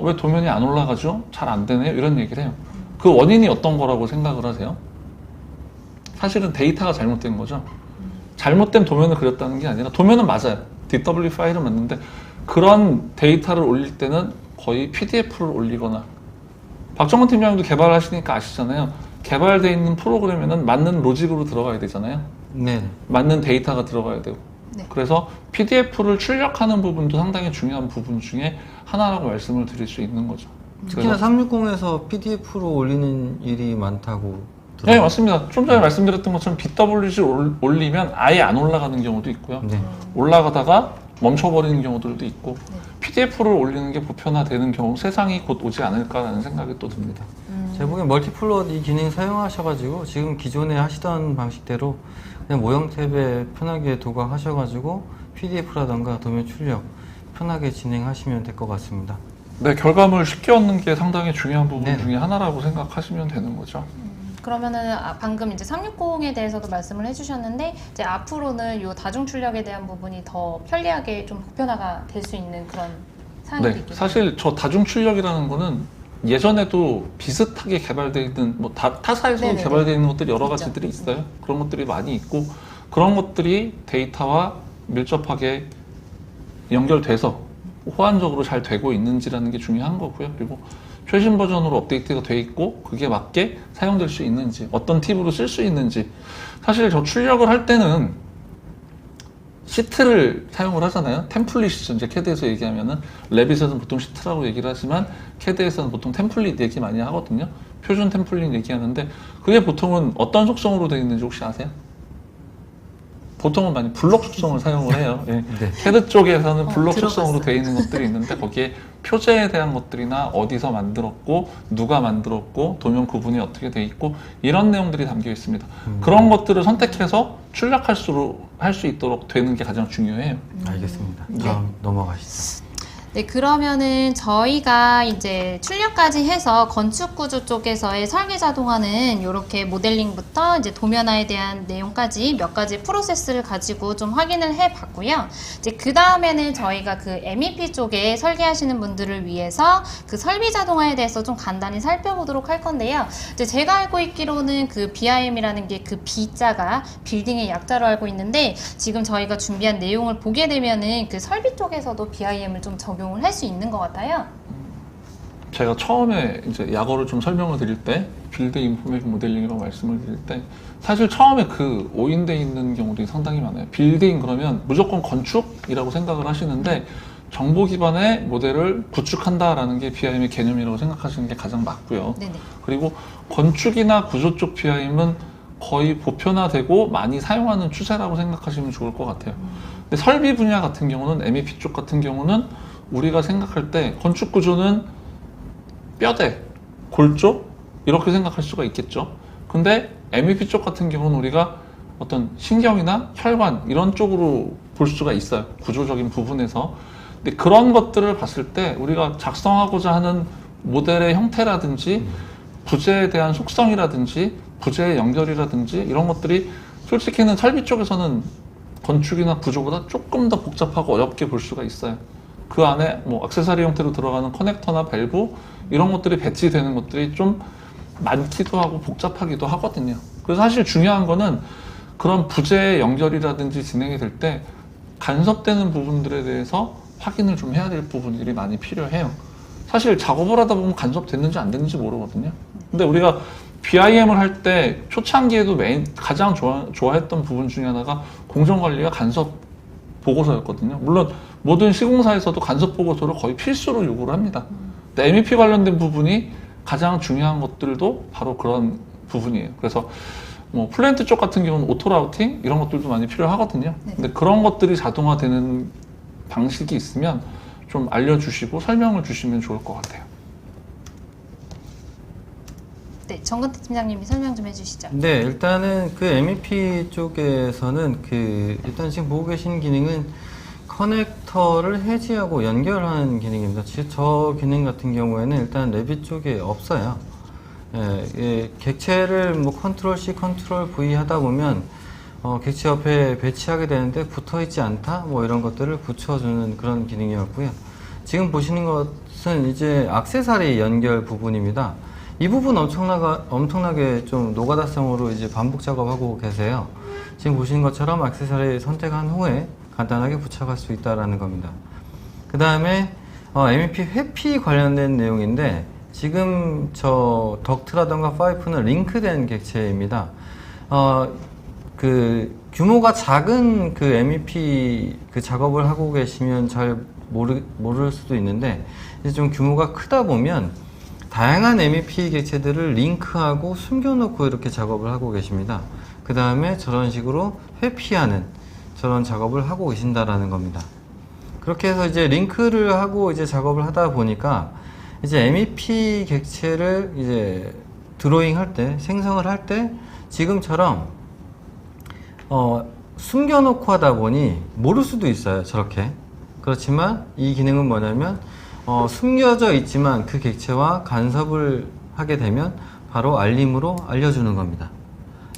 왜 도면이 안 올라가죠? 잘 안 되네요? 이런 얘기를 해요. 그 원인이 어떤 거라고 생각을 하세요? 사실은 데이터가 잘못된 거죠. 잘못된 도면을 그렸다는 게 아니라 도면은 맞아요. DW 파일은 맞는데 그런 데이터를 올릴 때는 거의 PDF를 올리거나 박정근 팀장님도 개발을 하시니까 아시잖아요. 개발되어 있는 프로그램에는 맞는 로직으로 들어가야 되잖아요. 네. 맞는 데이터가 들어가야 되고 네. 그래서 PDF를 출력하는 부분도 상당히 중요한 부분 중에 하나라고 말씀을 드릴 수 있는 거죠. 특히나 그래서 360에서 PDF로 올리는 일이 많다고 네 들어요. 맞습니다. 좀 전에 말씀드렸던 것처럼 BWG 올리면 아예 안 올라가는 경우도 있고요. 네. 올라가다가 멈춰버리는 경우들도 있고 네. PDF를 올리는 게 보편화되는 경우 세상이 곧 오지 않을까라는 생각이 또 듭니다. 제가 보기엔 멀티플롯 이 기능 사용하셔가지고 지금 기존에 하시던 방식대로 그냥 모형 탭에 편하게 도각하셔가지고 PDF라던가 도면 출력 편하게 진행하시면 될 것 같습니다. 네, 결과물 쉽게 얻는 게 상당히 중요한 부분 네네. 중에 하나라고 생각하시면 되는 거죠. 그러면은 방금 이제 360에 대해서도 말씀을 해주셨는데 이제 앞으로는 요 다중 출력에 대한 부분이 더 편리하게 좀 보편화가 될 수 있는 그런 사항이 네, 있겠죠. 사실 저 다중 출력이라는 거는 예전에도 비슷하게 개발되어 있는 뭐 타사에서 네네네. 개발되어 있는 것들이 여러 있죠. 가지들이 있어요. 그런 것들이 많이 있고 그런 것들이 데이터와 밀접하게 연결돼서 호환적으로 잘 되고 있는지라는 게 중요한 거고요. 그리고 최신 버전으로 업데이트가 돼 있고 그게 맞게 사용될 수 있는지, 어떤 팁으로 쓸 수 있는지. 사실 저 출력을 할 때는 시트를 사용을 하잖아요. 템플릿이죠. 이제 캐드에서 얘기하면은, 레빗에서는 보통 시트라고 얘기를 하지만 캐드에서는 보통 템플릿 얘기 많이 하거든요. 표준 템플릿 얘기하는데, 그게 보통은 어떤 속성으로 되어 있는지 혹시 아세요? 보통은 많이 블록 속성을 사용을 해요. 예. 네. 캐드 쪽에서는 블록 들어봤어요. 속성으로 되어 있는 것들이 있는데, 거기에 표제에 대한 것들이나 어디서 만들었고 누가 만들었고 도면 구분이 어떻게 돼 있고 이런 내용들이 담겨 있습니다. 그런 것들을 선택해서 출력할 수 있도록 되는 게 가장 중요해요. 알겠습니다. 네. 다음 넘어가시죠. 네, 그러면은 저희가 이제 출력까지 해서 건축 구조 쪽에서의 설계 자동화는 이렇게 모델링부터 이제 도면화에 대한 내용까지 몇 가지 프로세스를 가지고 좀 확인을 해 봤고요. 이제 그 다음에는 저희가 그 MEP 쪽에 설계하시는 분들을 위해서 그 설비 자동화에 대해서 좀 간단히 살펴보도록 할 건데요. 이제 제가 알고 있기로는 그 BIM이라는 게 그 B자가 빌딩의 약자로 알고 있는데, 지금 저희가 준비한 내용을 보게 되면은 그 설비 쪽에서도 BIM을 좀 적용을 할 수 있는 것 같아요. 제가 처음에 이제 약어를 좀 설명을 드릴 때, 빌드 인포메이션 모델링이라고 말씀을 드릴 때, 사실 처음에 그 오인돼 있는 경우들이 상당히 많아요. 빌딩 그러면 무조건 건축이라고 생각을 하시는데, 정보 기반의 모델을 구축한다라는 게 BIM의 개념이라고 생각하시는 게 가장 맞고요. 네네. 그리고 건축이나 구조 쪽 BIM은 거의 보편화되고 많이 사용하는 추세라고 생각하시면 좋을 것 같아요. 근데 설비 분야 같은 경우는, MEP 쪽 같은 경우는 우리가 생각할 때 건축 구조는 뼈대, 골조 이렇게 생각할 수가 있겠죠. 근데 MEP 쪽 같은 경우는 우리가 어떤 신경이나 혈관 이런 쪽으로 볼 수가 있어요. 구조적인 부분에서. 근데 그런 것들을 봤을 때 우리가 작성하고자 하는 모델의 형태라든지 부재에 대한 속성이라든지 부재의 연결이라든지 이런 것들이 솔직히는 설비 쪽에서는 건축이나 구조보다 조금 더 복잡하고 어렵게 볼 수가 있어요. 그 안에 뭐 액세서리 형태로 들어가는 커넥터나 밸브 이런 것들이 배치되는 것들이 좀 많기도 하고 복잡하기도 하거든요. 그래서 사실 중요한 거는 그런 부재의 연결이라든지 진행이 될 때 간섭되는 부분들에 대해서 확인을 좀 해야 될 부분들이 많이 필요해요. 사실 작업을 하다 보면 간섭됐는지 안 됐는지 모르거든요. 근데 우리가 BIM을 할 때 초창기에도 가장 좋아했던 부분 중에 하나가 공정관리와 간섭 보고서였거든요. 물론 모든 시공사에서도 간섭 보고서를 거의 필수로 요구를 합니다. 근데 MEP 관련된 부분이 가장 중요한 것들도 바로 그런 부분이에요. 그래서 뭐 플랜트 쪽 같은 경우는 오토 라우팅 이런 것들도 많이 필요하거든요. 네. 근데 그런 것들이 자동화되는 방식이 있으면 좀 알려주시고 설명을 주시면 좋을 것 같아요. 네, 정근태 팀장님이 설명 좀 해주시죠. 네, 일단은 그 MEP 쪽에서는 일단 지금 보고 계신 기능은 커넥터를 해지하고 연결하는 기능입니다. 저 기능 같은 경우에는 일단 레빗 쪽에 없어요. 객체를 뭐 컨트롤 C, 컨트롤 V 하다 보면 객체 옆에 배치하게 되는데 붙어 있지 않다 뭐 이런 것들을 붙여주는 그런 기능이었고요. 지금 보시는 것은 이제 액세서리 연결 부분입니다. 이 부분 엄청나게 좀 노가다성으로 이제 반복 작업하고 계세요. 지금 보시는 것처럼 액세서리 선택한 후에 간단하게 부착할 수 있다라는 겁니다. 그 다음에 MEP 회피 관련된 내용인데, 지금 저 덕트라던가 파이프는 링크된 객체입니다. 그 규모가 작은 그 MEP 그 작업을 하고 계시면 잘 모를 수도 있는데, 이제 좀 규모가 크다 보면 다양한 MEP 객체들을 링크하고 숨겨놓고 이렇게 작업을 하고 계십니다. 그 다음에 저런 식으로 회피하는 저런 작업을 하고 계신다라는 겁니다. 그렇게 해서 이제 링크를 하고 이제 작업을 하다 보니까 이제 MEP 객체를 이제 드로잉 할 때, 생성을 할 때 지금처럼 숨겨놓고 하다 보니 모를 수도 있어요. 저렇게. 그렇지만 이 기능은 뭐냐면 숨겨져 있지만 그 객체와 간섭을 하게 되면 바로 알림으로 알려주는 겁니다.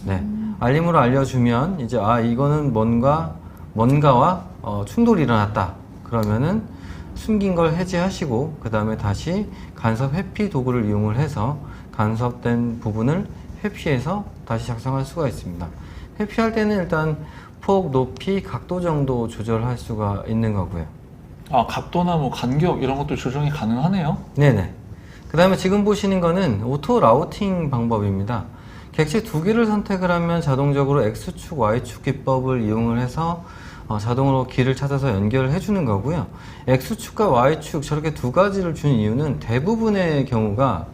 네. 알림으로 알려주면 이제 이거는 뭔가와 충돌이 일어났다. 그러면은 숨긴 걸 해제하시고 그 다음에 다시 간섭 회피 도구를 이용을 해서 간섭된 부분을 회피해서 다시 작성할 수가 있습니다. 회피할 때는 일단 폭, 높이, 각도 정도 조절할 수가 있는 거고요. 아, 각도나 뭐 간격 이런 것도 조정이 가능하네요. 네네. 그 다음에 지금 보시는 거는 오토 라우팅 방법입니다. 객체 두 개를 선택을 하면 자동적으로 X축, Y축 기법을 이용을 해서 자동으로 길을 찾아서 연결을 해주는 거고요. X축과 Y축 저렇게 두 가지를 준 이유는 대부분의 경우가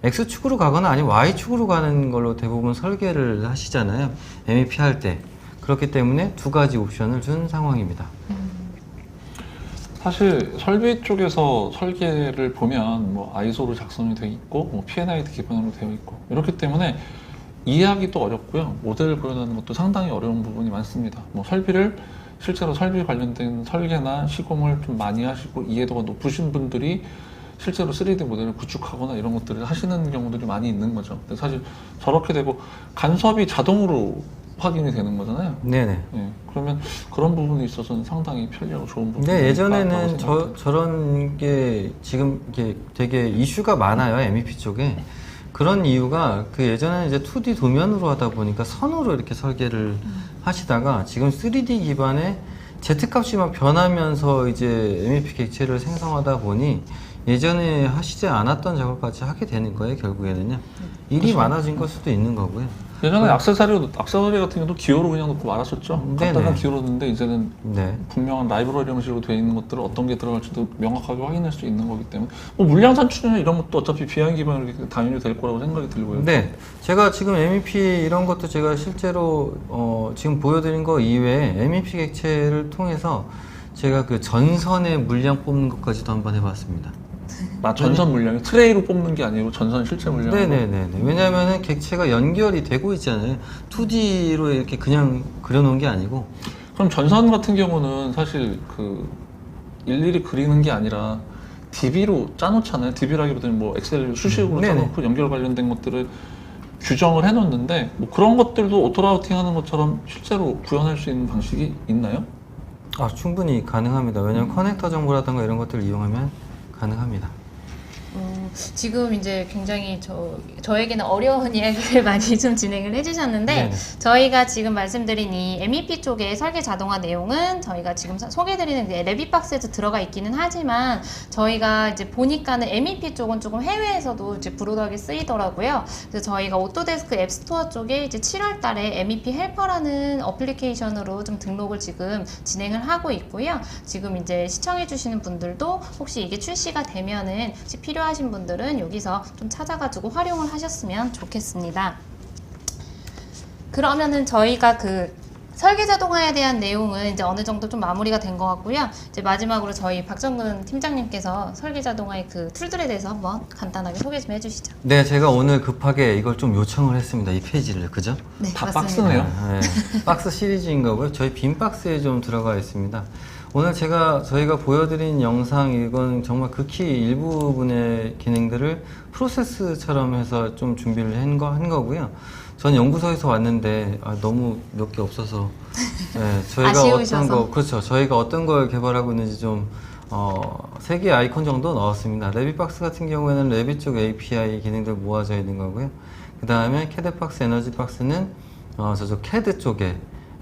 X축으로 가거나 아니면 Y축으로 가는 걸로 대부분 설계를 하시잖아요. MEP 할 때. 그렇기 때문에 두 가지 옵션을 준 상황입니다. 사실 설비 쪽에서 설계를 보면 뭐 아이소로 작성이 되어 있고 뭐 P&ID 기반으로 되어 있고 이렇기 때문에 이해하기도 어렵고요. 모델을 보여주는 것도 상당히 어려운 부분이 많습니다. 뭐 설비를 실제로 설비 관련된 설계나 시공을 좀 많이 하시고 이해도가 높으신 분들이 실제로 3D 모델을 구축하거나 이런 것들을 하시는 경우들이 많이 있는 거죠. 근데 사실 저렇게 되고 간섭이 자동으로 확인이 되는 거잖아요. 네네. 예, 그러면 그런 부분에 있어서는 상당히 편리하고 좋은 부분이 네, 예전에는 많다고 생각합니다. 저런 게 지금 이게 되게 이슈가 많아요, MEP 쪽에. 그런 이유가 그 예전에는 이제 2D 도면으로 하다 보니까 선으로 이렇게 설계를 하시다가 지금 3D 기반의 Z값이 막 변하면서 이제 MEP 객체를 생성하다 보니 예전에 하시지 않았던 작업까지 하게 되는 거예요, 결국에는요. 일이 많아진 걸 수도 있는 거고요. 예전에 액세서리 같은 경우도 기호로 그냥 놓고 말았었죠. 네네. 간단한 기호로 넣는데 이제는 네. 분명한 라이브러리 형식으로 되어 있는 것들을 어떤 게 들어갈지도 명확하게 확인할 수 있는 거기 때문에 뭐 물량 산출이나 이런 것도 어차피 비행 기반으로 당연히 될 거라고 생각이 들고요. 네. 제가 지금 MEP 이런 것도 제가 실제로 지금 보여드린 거 이외에 MEP 객체를 통해서 제가 그 전선의 물량 뽑는 것까지도 한번 해봤습니다. 전선 물량이 트레이로 뽑는 게 아니고 전선 실제 물량. 네네네. 왜냐면은 객체가 연결이 되고 있잖아요. 2D로 이렇게 그냥 그려놓은 게 아니고. 그럼 전선 같은 경우는 사실 그 일일이 그리는 게 아니라 DB로 짜놓잖아요. DB라기보다는 뭐 엑셀 수식으로 네네. 짜놓고 연결 관련된 것들을 규정을 해놓는데 뭐 그런 것들도 오토라우팅 하는 것처럼 실제로 구현할 수 있는 방식이 있나요? 아, 충분히 가능합니다. 왜냐면 커넥터 정보라든가 이런 것들을 이용하면 가능합니다. 지금 이제 굉장히 저에게는 어려운 이야기를 많이 좀 진행을 해주셨는데 네네. 저희가 지금 말씀드린 이 MEP 쪽의 설계 자동화 내용은 저희가 지금 소개해드리는 레빗박스에도 들어가 있기는 하지만 저희가 이제 보니까는 MEP 쪽은 조금 해외에서도 이제 브로드하게 쓰이더라고요. 그래서 저희가 오토데스크 앱스토어 쪽에 이제 7월 달에 MEP 헬퍼라는 어플리케이션으로 좀 등록을 지금 진행을 하고 있고요. 지금 이제 시청해주시는 분들도 혹시 이게 출시가 되면은 혹시 필요하신 분들은 여기서 좀 찾아가지고 활용을 하셨으면 좋겠습니다. 그러면은 저희가 그 설계 자동화에 대한 내용은 이제 어느 정도 좀 마무리가 된 것 같고요. 이제 마지막으로 저희 박정근 팀장님께서 설계 자동화의 그 툴들에 대해서 한번 간단하게 소개 좀 해주시죠. 네, 제가 오늘 급하게 이걸 좀 요청을 했습니다. 이 페이지를. 그죠? 네, 다 맞습니다. 박스네요. 네, 박스 시리즈인 거고요. 저희 빈 박스에 좀 들어가 있습니다. 오늘 저희가 보여드린 영상 이건 정말 극히 일부분의 기능들을 프로세스처럼 해서 좀 준비를 한 거고요. 전 연구소에서 왔는데 너무 몇 개 없어서 네, 저희가 아쉬우셔서? 그렇죠. 저희가 어떤 걸 개발하고 있는지 좀 3개 아이콘 정도 넣었습니다. 레빗박스 같은 경우에는 레빗 쪽 API 기능들 모아져 있는 거고요. 그 다음에 캐드박스, 에너지박스는 저쪽 캐드 쪽에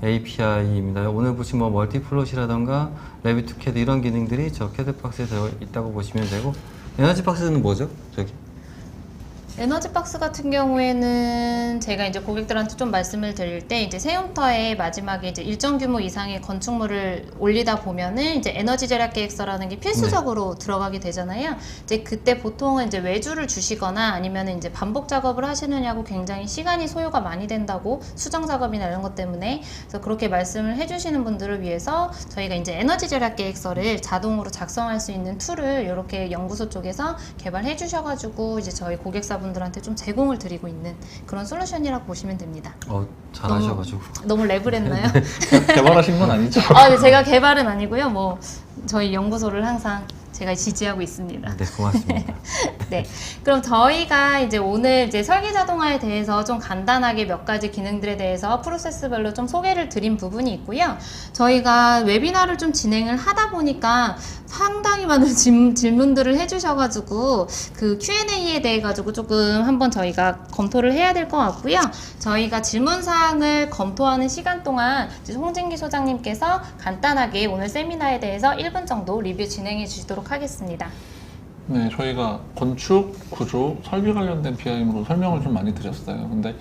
API입니다. 오늘 보신 뭐 멀티플롯이라던가 레빗2 캐드 이런 기능들이 저 캐드박스에 들어 있다고 보시면 되고, 에너지박스는 뭐죠? 저기 에너지박스 같은 경우에는 제가 이제 고객들한테 좀 말씀을 드릴 때 이제 세움터에 마지막에 이제 일정 규모 이상의 건축물을 올리다 보면은 이제 에너지 절약 계획서라는 게 필수적으로 들어가게 되잖아요. 이제 그때 보통은 이제 외주를 주시거나 아니면은 이제 반복 작업을 하시느냐고 굉장히 시간이 소요가 많이 된다고 수정 작업이나 이런 것 때문에 그래서 그렇게 말씀을 해주시는 분들을 위해서 저희가 이제 에너지 절약 계획서를 자동으로 작성할 수 있는 툴을 이렇게 연구소 쪽에서 개발해 주셔가지고 이제 저희 고객사 분들한테 좀 제공을 드리고 있는 그런 솔루션이라고 보시면 됩니다. 잘하셔가지고. 너무 랩을 했나요? 개발하신 건 아니죠? 네, 제가 개발은 아니고요. 뭐 저희 연구소를 항상 제가 지지하고 있습니다. 네, 고맙습니다. 네. 그럼 저희가 이제 오늘 이제 설계 자동화에 대해서 좀 간단하게 몇 가지 기능들에 대해서 프로세스별로 좀 소개를 드린 부분이 있고요. 저희가 웨비나를 좀 진행을 하다 보니까 상당히 많은 질문들을 해주셔가지고 그 Q&A에 대해 가지고 조금 한번 저희가 검토를 해야 될 것 같고요. 저희가 질문사항을 검토하는 시간 동안 이제 홍진기 소장님께서 간단하게 오늘 세미나에 대해서 1분 정도 리뷰 진행해 주시도록 하겠습니다. 네, 저희가 건축, 구조, 설비 관련된 BIM으로 설명을 좀 많이 드렸어요. 근데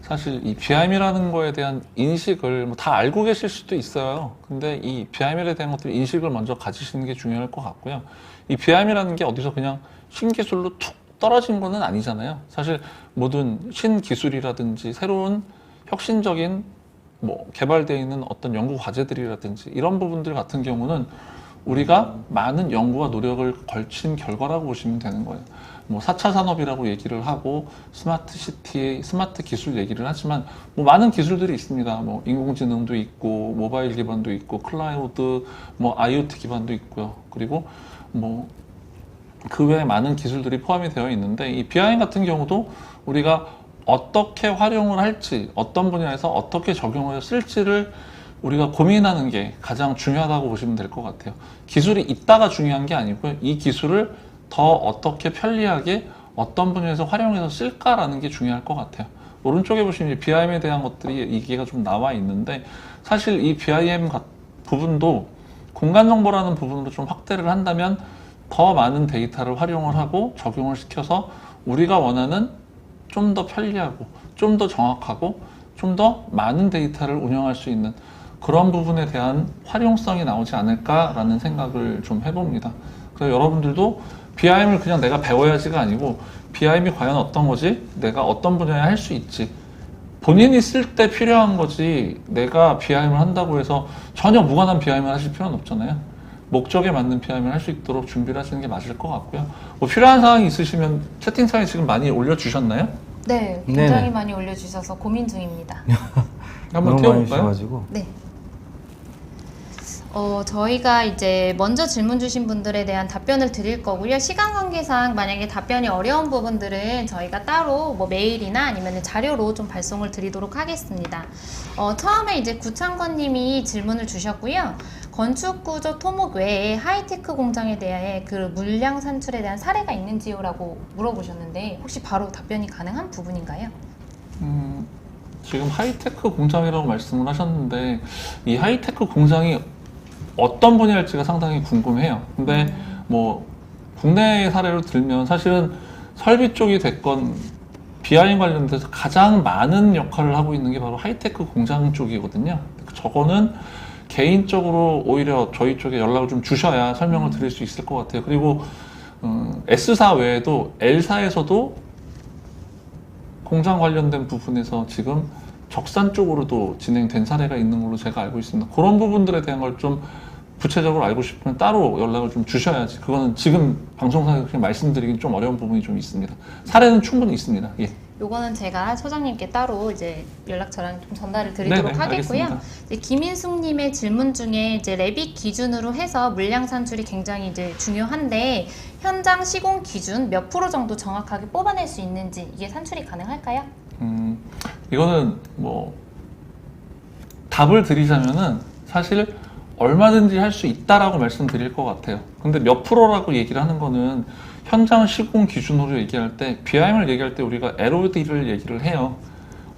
사실 이 BIM이라는 거에 대한 인식을 뭐 다 알고 계실 수도 있어요. 근데 이 BIM에 대한 것들 인식을 먼저 가지시는 게 중요할 것 같고요. 이 BIM이라는 게 어디서 그냥 신기술로 툭 떨어진 거는 아니잖아요. 사실 모든 신기술이라든지 새로운 혁신적인 뭐 개발되어 있는 어떤 연구 과제들이라든지 이런 부분들 같은 경우는 우리가 많은 연구와 노력을 걸친 결과라고 보시면 되는 거예요. 뭐 4차 산업이라고 얘기를 하고 스마트 시티, 스마트 기술 얘기를 하지만 뭐 많은 기술들이 있습니다. 뭐 인공지능도 있고 모바일 기반도 있고 클라우드, 뭐 IoT 기반도 있고요. 그리고 뭐 그 외에 많은 기술들이 포함이 되어 있는데 이 BIM 같은 경우도 우리가 어떻게 활용을 할지, 어떤 분야에서 어떻게 적용을 쓸지를 우리가 고민하는 게 가장 중요하다고 보시면 될 것 같아요. 기술이 있다가 중요한 게 아니고요. 이 기술을 더 어떻게 편리하게 어떤 분야에서 활용해서 쓸까라는 게 중요할 것 같아요. 오른쪽에 보시면 BIM에 대한 것들이 얘기가 좀 나와 있는데 사실 이 BIM 부분도 공간정보라는 부분으로 좀 확대를 한다면 더 많은 데이터를 활용을 하고 적용을 시켜서 우리가 원하는 좀 더 편리하고 좀 더 정확하고 좀 더 많은 데이터를 운영할 수 있는 그런 부분에 대한 활용성이 나오지 않을까라는 생각을 좀 해봅니다. 그래서 여러분들도 BIM을 그냥 내가 배워야지가 아니고 BIM이 과연 어떤 거지? 내가 어떤 분야에 할 수 있지? 본인이 쓸 때 필요한 거지 내가 BIM을 한다고 해서 전혀 무관한 BIM을 하실 필요는 없잖아요. 목적에 맞는 BIM을 할 수 있도록 준비를 하시는 게 맞을 것 같고요. 뭐 필요한 사항이 있으시면 채팅창에 지금 많이 올려주셨나요? 네, 굉장히 네네. 많이 올려주셔서 고민 중입니다. 한번 너무 많이 띄워볼까요? 주셔가지고. 네. 저희가 이제 먼저 질문 주신 분들에 대한 답변을 드릴 거고요. 시간 관계상 만약에 답변이 어려운 부분들은 저희가 따로 뭐 메일이나 아니면 자료로 좀 발송을 드리도록 하겠습니다. 처음에 이제 구창건님이 질문을 주셨고요. 건축구조 토목 외에 하이테크 공장에 대해 그 물량 산출에 대한 사례가 있는지요라고 물어보셨는데 혹시 바로 답변이 가능한 부분인가요? 지금 하이테크 공장이라고 말씀을 하셨는데 이 하이테크 공장이 어떤 분야일지가 상당히 궁금해요. 근데 뭐 국내 사례로 들면 사실은 설비 쪽이 됐건 BIM 관련돼서 가장 많은 역할을 하고 있는 게 바로 하이테크 공장 쪽이거든요. 저거는 개인적으로 오히려 저희 쪽에 연락을 좀 주셔야 설명을 드릴 수 있을 것 같아요. 그리고 S사 외에도 L사에서도 공장 관련된 부분에서 지금 적산 쪽으로도 진행된 사례가 있는 걸로 제가 알고 있습니다. 그런 부분들에 대한 걸 좀 구체적으로 알고 싶으면 따로 연락을 좀 주셔야지. 그거는 지금 방송상에서 그냥 말씀드리긴 좀 어려운 부분이 좀 있습니다. 사례는 충분히 있습니다. 예. 요거는 제가 소장님께 따로 이제 연락처랑 좀 전달을 드리도록 네네, 하겠고요. 알겠습니다. 이제 김인숙님의 질문 중에 이제 레빗 기준으로 해서 물량 산출이 굉장히 이제 중요한데 현장 시공 기준 몇 프로 정도 정확하게 뽑아낼 수 있는지 이게 산출이 가능할까요? 이거는 뭐 답을 드리자면은 사실 얼마든지 할 수 있다라고 말씀드릴 것 같아요. 근데 몇 프로라고 얘기를 하는 거는 현장 시공 기준으로 얘기할 때 BIM을 얘기할 때 우리가 LOD를 얘기를 해요.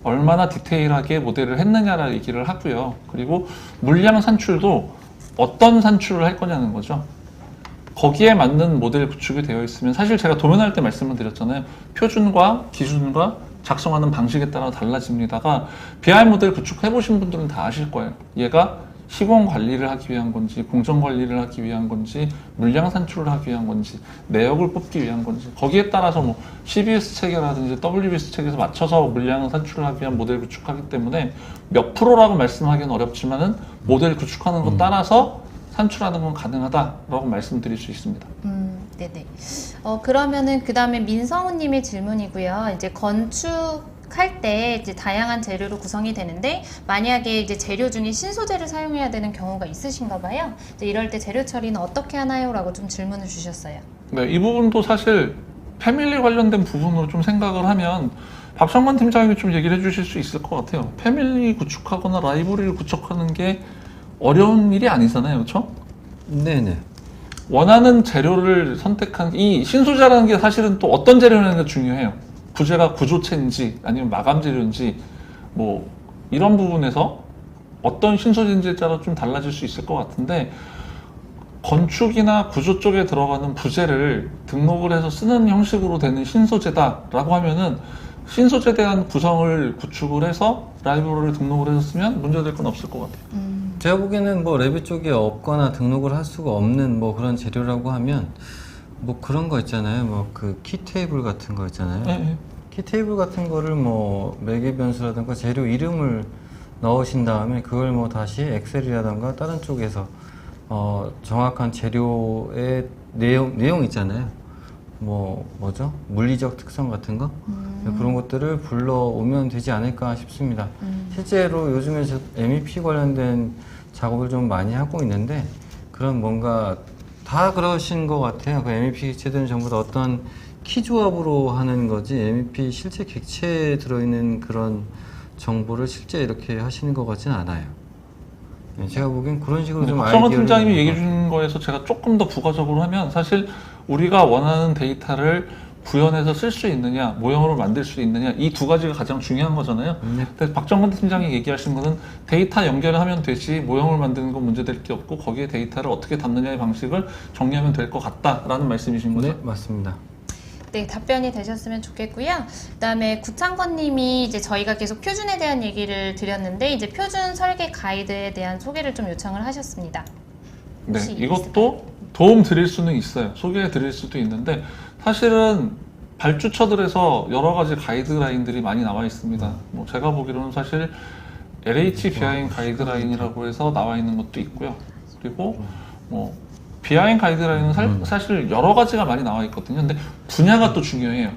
얼마나 디테일하게 모델을 했느냐라 얘기를 하고요. 그리고 물량 산출도 어떤 산출을 할 거냐는 거죠. 거기에 맞는 모델 구축이 되어 있으면 사실 제가 도면할 때 말씀을 드렸잖아요. 표준과 기준과 작성하는 방식에 따라 달라집니다가 BIM 모델 구축해 보신 분들은 다 아실 거예요. 얘가 시공 관리를 하기 위한 건지 공정 관리를 하기 위한 건지 물량 산출을 하기 위한 건지 내역을 뽑기 위한 건지 거기에 따라서 뭐 CBS 체계라든지 WBS 체계에서 맞춰서 물량 산출을 하기 위한 모델 구축하기 때문에 몇 프로라고 말씀하기는 어렵지만은 모델 구축하는 것 따라서 산출하는 건 가능하다라고 말씀드릴 수 있습니다. 네네. 그러면은 그 다음에 민성우님의 질문이고요. 이제 건축 할 때 이제 다양한 재료로 구성이 되는데 만약에 이제 재료 중에 신소재를 사용해야 되는 경우가 있으신가 봐요. 이제 이럴 때 재료 처리는 어떻게 하나요? 라고 좀 질문을 주셨어요. 네, 이 부분도 사실 패밀리 관련된 부분으로 좀 생각을 하면 박성관 팀장님이 좀 얘기를 해주실 수 있을 것 같아요. 패밀리 구축하거나 라이브러리를 구축하는 게 어려운 일이 아니잖아요, 그렇죠? 네네. 원하는 재료를 선택한 이 신소재라는 게 사실은 또 어떤 재료라는 게 중요해요. 부재가 구조체인지 아니면 마감 재료인지 뭐 이런 부분에서 어떤 신소재인지에 따라 좀 달라질 수 있을 것 같은데 건축이나 구조 쪽에 들어가는 부재를 등록을 해서 쓰는 형식으로 되는 신소재다라고 하면은 신소재에 대한 구성을 구축을 해서 라이브러리를 등록을 해서 쓰면 문제될 건 없을 것 같아요. 제가 보기에는 뭐 레빗 쪽에 없거나 등록을 할 수가 없는 뭐 그런 재료라고 하면 뭐 그런 거 있잖아요. 뭐 그 키 테이블 같은 거 있잖아요. 네. 키 테이블 같은 거를 뭐 매개 변수라든가 재료 이름을 넣으신 다음에 그걸 뭐 다시 엑셀이라든가 다른 쪽에서 정확한 재료의 내용 있잖아요. 뭐죠? 물리적 특성 같은 거? 그런 것들을 불러오면 되지 않을까 싶습니다. 실제로 요즘에 MEP 관련된 작업을 좀 많이 하고 있는데 그런 뭔가 다 그러신 것 같아요. 그 MEP 객체들은 전부 다 어떤 키 조합으로 하는 거지 MEP 실제 객체에 들어있는 그런 정보를 실제 이렇게 하시는 것 같지는 않아요. 네, 제가 보기엔 그런 식으로 좀 박성원 아이디어를 팀장님이 얘기해 주는 거에서 제가 조금 더 부가적으로 하면 사실 우리가 원하는 데이터를 구현해서 쓸 수 있느냐, 모형으로 만들 수 있느냐 이 두 가지가 가장 중요한 거잖아요. 근데 박정건 팀장이 얘기하신 거는 데이터 연결하면 되지 모형을 만드는 건 문제될 게 없고 거기에 데이터를 어떻게 담느냐의 방식을 정리하면 될 것 같다라는 말씀이신 거죠? 네, 맞습니다. 네, 답변이 되셨으면 좋겠고요. 그다음에 구창건님이 이제 저희가 계속 표준에 대한 얘기를 드렸는데 이제 표준 설계 가이드에 대한 소개를 좀 요청을 하셨습니다. 네, 혹시 이것도 도움 드릴 수는 있어요. 소개해 드릴 수도 있는데 사실은 발주처들에서 여러 가지 가이드라인들이 많이 나와 있습니다. 뭐 제가 보기로는 사실 LH 비하인 가이드라인이라고 해서 나와 있는 것도 있고요. 그리고 뭐 비하인 가이드라인은 사실 여러 가지가 많이 나와 있거든요. 근데 분야가 또 중요해요.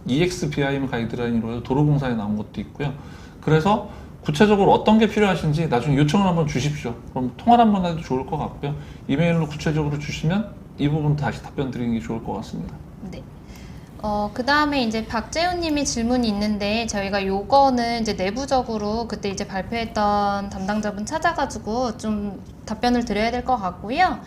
EX 비하인 가이드라인으로 해서 도로공사에 나온 것도 있고요. 그래서 구체적으로 어떤 게 필요하신지 나중에 요청을 한번 주십시오. 그럼 통화를 한번 해도 좋을 것 같고요. 이메일로 구체적으로 주시면 이 부분 다시 답변 드리는 게 좋을 것 같습니다. 네. 그 다음에 이제 박재훈님이 질문이 있는데 저희가 요거는 이제 내부적으로 그때 이제 발표했던 담당자분 찾아가지고 좀 답변을 드려야 될 것 같고요.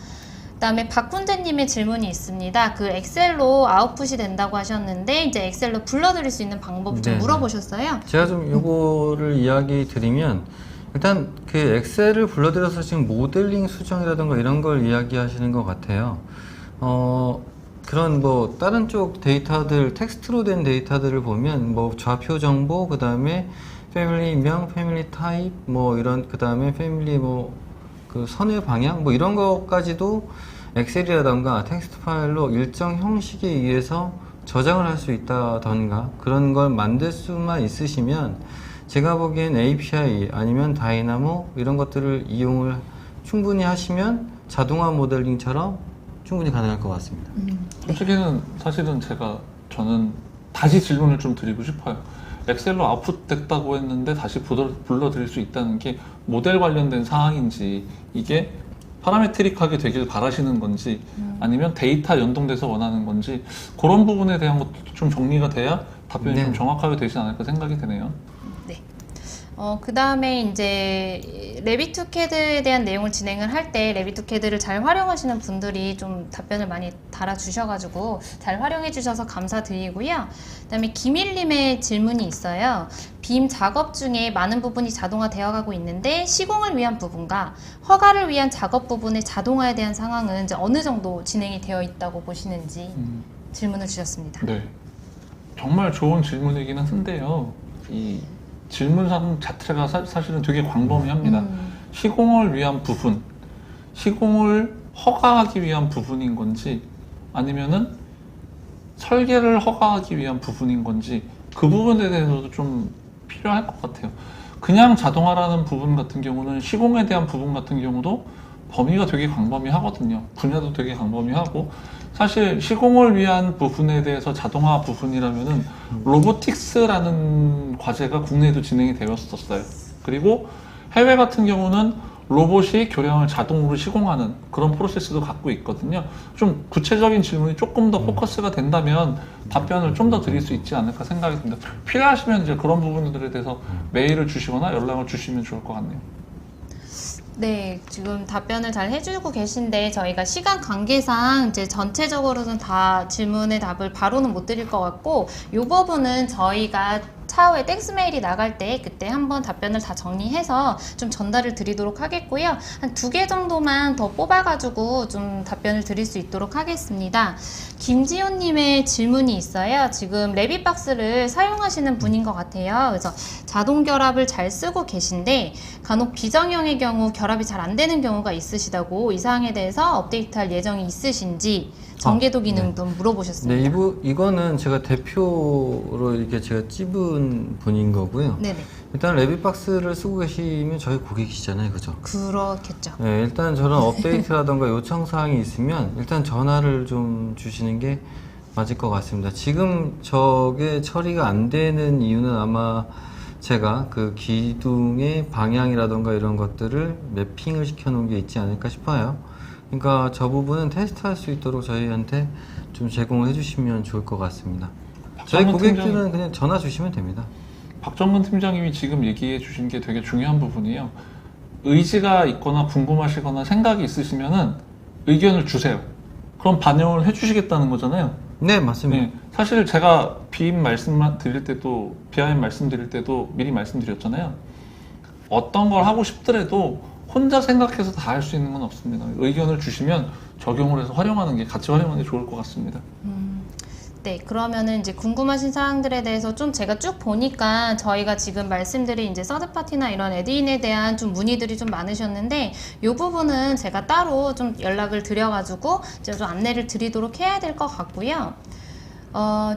그다음에 박훈재님의 질문이 있습니다. 그 엑셀로 아웃풋이 된다고 하셨는데 이제 엑셀로 불러드릴 수 있는 방법 좀 네네. 물어보셨어요. 제가 좀 요거를 이야기 드리면 일단 그 엑셀을 불러들여서 지금 모델링 수정이라든가 이런 걸 이야기하시는 것 같아요. 그런 뭐 다른 쪽 데이터들 텍스트로 된 데이터들을 보면 뭐 좌표 정보 그 다음에 패밀리명, 패밀리 타입 뭐 이런 그 다음에 패밀리 뭐 그 선의 방향 뭐 이런 것까지도 엑셀이라던가 텍스트 파일로 일정 형식에 의해서 저장을 할 수 있다던가 그런 걸 만들 수만 있으시면 제가 보기엔 API 아니면 다이나모 이런 것들을 이용을 충분히 하시면 자동화 모델링처럼 충분히 가능할 것 같습니다. 솔직히는 사실은 저는 다시 질문을 좀 드리고 싶어요. 엑셀로 아웃풋 됐다고 했는데 다시 불러드릴 수 있다는 게 모델 관련된 사항인지 이게 파라메트릭하게 되길 바라시는 건지 아니면 데이터 연동돼서 원하는 건지 그런 부분에 대한 것도 좀 정리가 돼야 답변이 네. 좀 정확하게 되지 않을까 생각이 드네요. 네. 그 다음에 이제 레비투캐드에 대한 내용을 진행을 할 때 레비투캐드를 잘 활용하시는 분들이 좀 답변을 많이 달아주셔가지고 잘 활용해주셔서 감사드리고요. 그 다음에 김일님의 질문이 있어요. 빔 작업 중에 많은 부분이 자동화되어 가고 있는데 시공을 위한 부분과 허가를 위한 작업 부분의 자동화에 대한 상황은 이제 어느 정도 진행이 되어 있다고 보시는지 질문을 주셨습니다. 네. 정말 좋은 질문이기는 한데요. 이 질문상 자체가 사실은 되게 광범위합니다. 시공을 위한 부분, 시공을 허가하기 위한 부분인 건지 아니면은 설계를 허가하기 위한 부분인 건지 그 부분에 대해서도 좀 필요할 것 같아요. 그냥 자동화라는 부분 같은 경우는 시공에 대한 부분 같은 경우도 범위가 되게 광범위하거든요. 분야도 되게 광범위하고 사실 시공을 위한 부분에 대해서 자동화 부분이라면은 로보틱스라는 과제가 국내에도 진행이 되었었어요. 그리고 해외 같은 경우는 로봇이 교량을 자동으로 시공하는 그런 프로세스도 갖고 있거든요. 좀 구체적인 질문이 조금 더 포커스가 된다면 답변을 좀 더 드릴 수 있지 않을까 생각이 듭니다. 필요하시면 이제 그런 부분들에 대해서 메일을 주시거나 연락을 주시면 좋을 것 같네요. 네, 지금 답변을 잘 해주고 계신데 저희가 시간 관계상 이제 전체적으로는 다 질문의 답을 바로는 못 드릴 것 같고 이 부분은 저희가 차후에 땡스 메일이 나갈 때 그때 한번 답변을 다 정리해서 좀 전달을 드리도록 하겠고요. 한 2개 정도만 더 뽑아가지고 좀 답변을 드릴 수 있도록 하겠습니다. 김지훈님의 질문이 있어요. 지금 레빗박스를 사용하시는 분인 것 같아요. 그래서 자동 결합을 잘 쓰고 계신데 간혹 비정형의 경우 결합이 잘 안 되는 경우가 있으시다고 이 사항에 대해서 업데이트할 예정이 있으신지 전개도 기능도 물어보셨습니다. 네, 이거는 제가 대표로 이렇게 제가 찝은 분인 거고요. 네네. 일단 레빗박스를 쓰고 계시면 저희 고객이시잖아요, 그죠? 그렇겠죠. 네, 일단 저런 업데이트라던가 요청사항이 있으면 일단 전화를 좀 주시는 게 맞을 것 같습니다. 지금 저게 처리가 안 되는 이유는 아마 제가 그 기둥의 방향이라던가 이런 것들을 매핑을 시켜 놓은 게 있지 않을까 싶어요. 그러니까 저 부분은 테스트할 수 있도록 저희한테 좀 제공을 해주시면 좋을 것 같습니다. 저희 고객들은 그냥 전화 주시면 됩니다. 박정근 팀장님이 지금 얘기해 주신 게 되게 중요한 부분이에요. 의지가 있거나 궁금하시거나 생각이 있으시면은 의견을 주세요. 그럼 반영을 해 주시겠다는 거잖아요. 네, 맞습니다. 네, 사실 제가 비임 말씀만 드릴 때도, 비하임 말씀드릴 때도 미리 말씀드렸잖아요. 어떤 걸 하고 싶더라도 혼자 생각해서 다 할 수 있는 건 없습니다. 의견을 주시면 적용을 해서 활용하는 게, 같이 활용하는 게 좋을 것 같습니다. 네, 그러면은 이제 궁금하신 사항들에 대해서 좀 제가 쭉 보니까 저희가 지금 말씀드린 이제 서드파티나 이런 에드인에 대한 좀 문의들이 좀 많으셨는데 이 부분은 제가 따로 좀 연락을 드려가지고 이제 좀 안내를 드리도록 해야 될 것 같고요.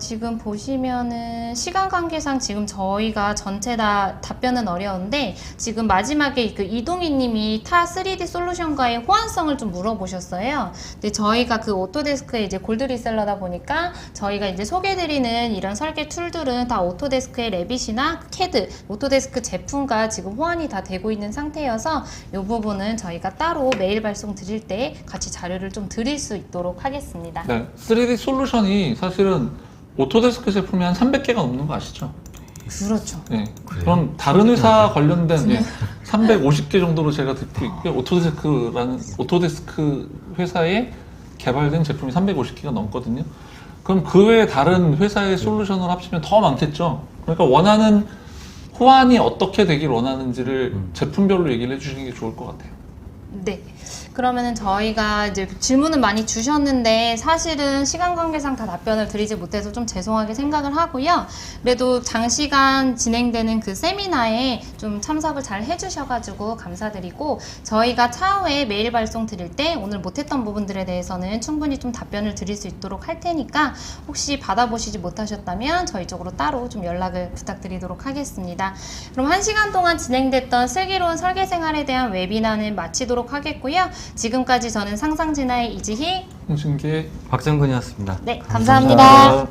지금 보시면은 시간 관계상 지금 저희가 전체 다 답변은 어려운데 지금 마지막에 그 이동희 님이 타 3D 솔루션과의 호환성을 좀 물어보셨어요. 근데 저희가 그 오토데스크의 이제 골드 리셀러다 보니까 저희가 이제 소개드리는 이런 설계 툴들은 다 오토데스크의 레빗이나 캐드, 오토데스크 제품과 지금 호환이 다 되고 있는 상태여서 이 부분은 저희가 따로 메일 발송 드릴 때 같이 자료를 좀 드릴 수 있도록 하겠습니다. 네, 3D 솔루션이 사실은 오토데스크 제품이 한 300개가 넘는 거 아시죠? 그렇죠. 네. 그럼 다른 회사 관련된 350개 정도로 제가 듣고 있고요. 오토데스크 회사에 개발된 제품이 350개가 넘거든요. 그럼 그 외에 다른 회사의 솔루션을 합치면 더 많겠죠. 그러니까 원하는 호환이 어떻게 되길 원하는지를 제품별로 얘기를 해주시는 게 좋을 것 같아요. 네. 그러면은 저희가 이제 질문은 많이 주셨는데 사실은 시간 관계상 다 답변을 드리지 못해서 좀 죄송하게 생각을 하고요. 그래도 장시간 진행되는 그 세미나에 좀 참석을 잘 해주셔가지고 감사드리고 저희가 차후에 메일 발송 드릴 때 오늘 못했던 부분들에 대해서는 충분히 좀 답변을 드릴 수 있도록 할 테니까 혹시 받아보시지 못하셨다면 저희 쪽으로 따로 좀 연락을 부탁드리도록 하겠습니다. 그럼 1시간 동안 진행됐던 슬기로운 설계 생활에 대한 웨비나는 마치도록 하겠고요. 지금까지 저는 상상진화의 이지희, 홍신기의 박정근이었습니다. 네, 감사합니다.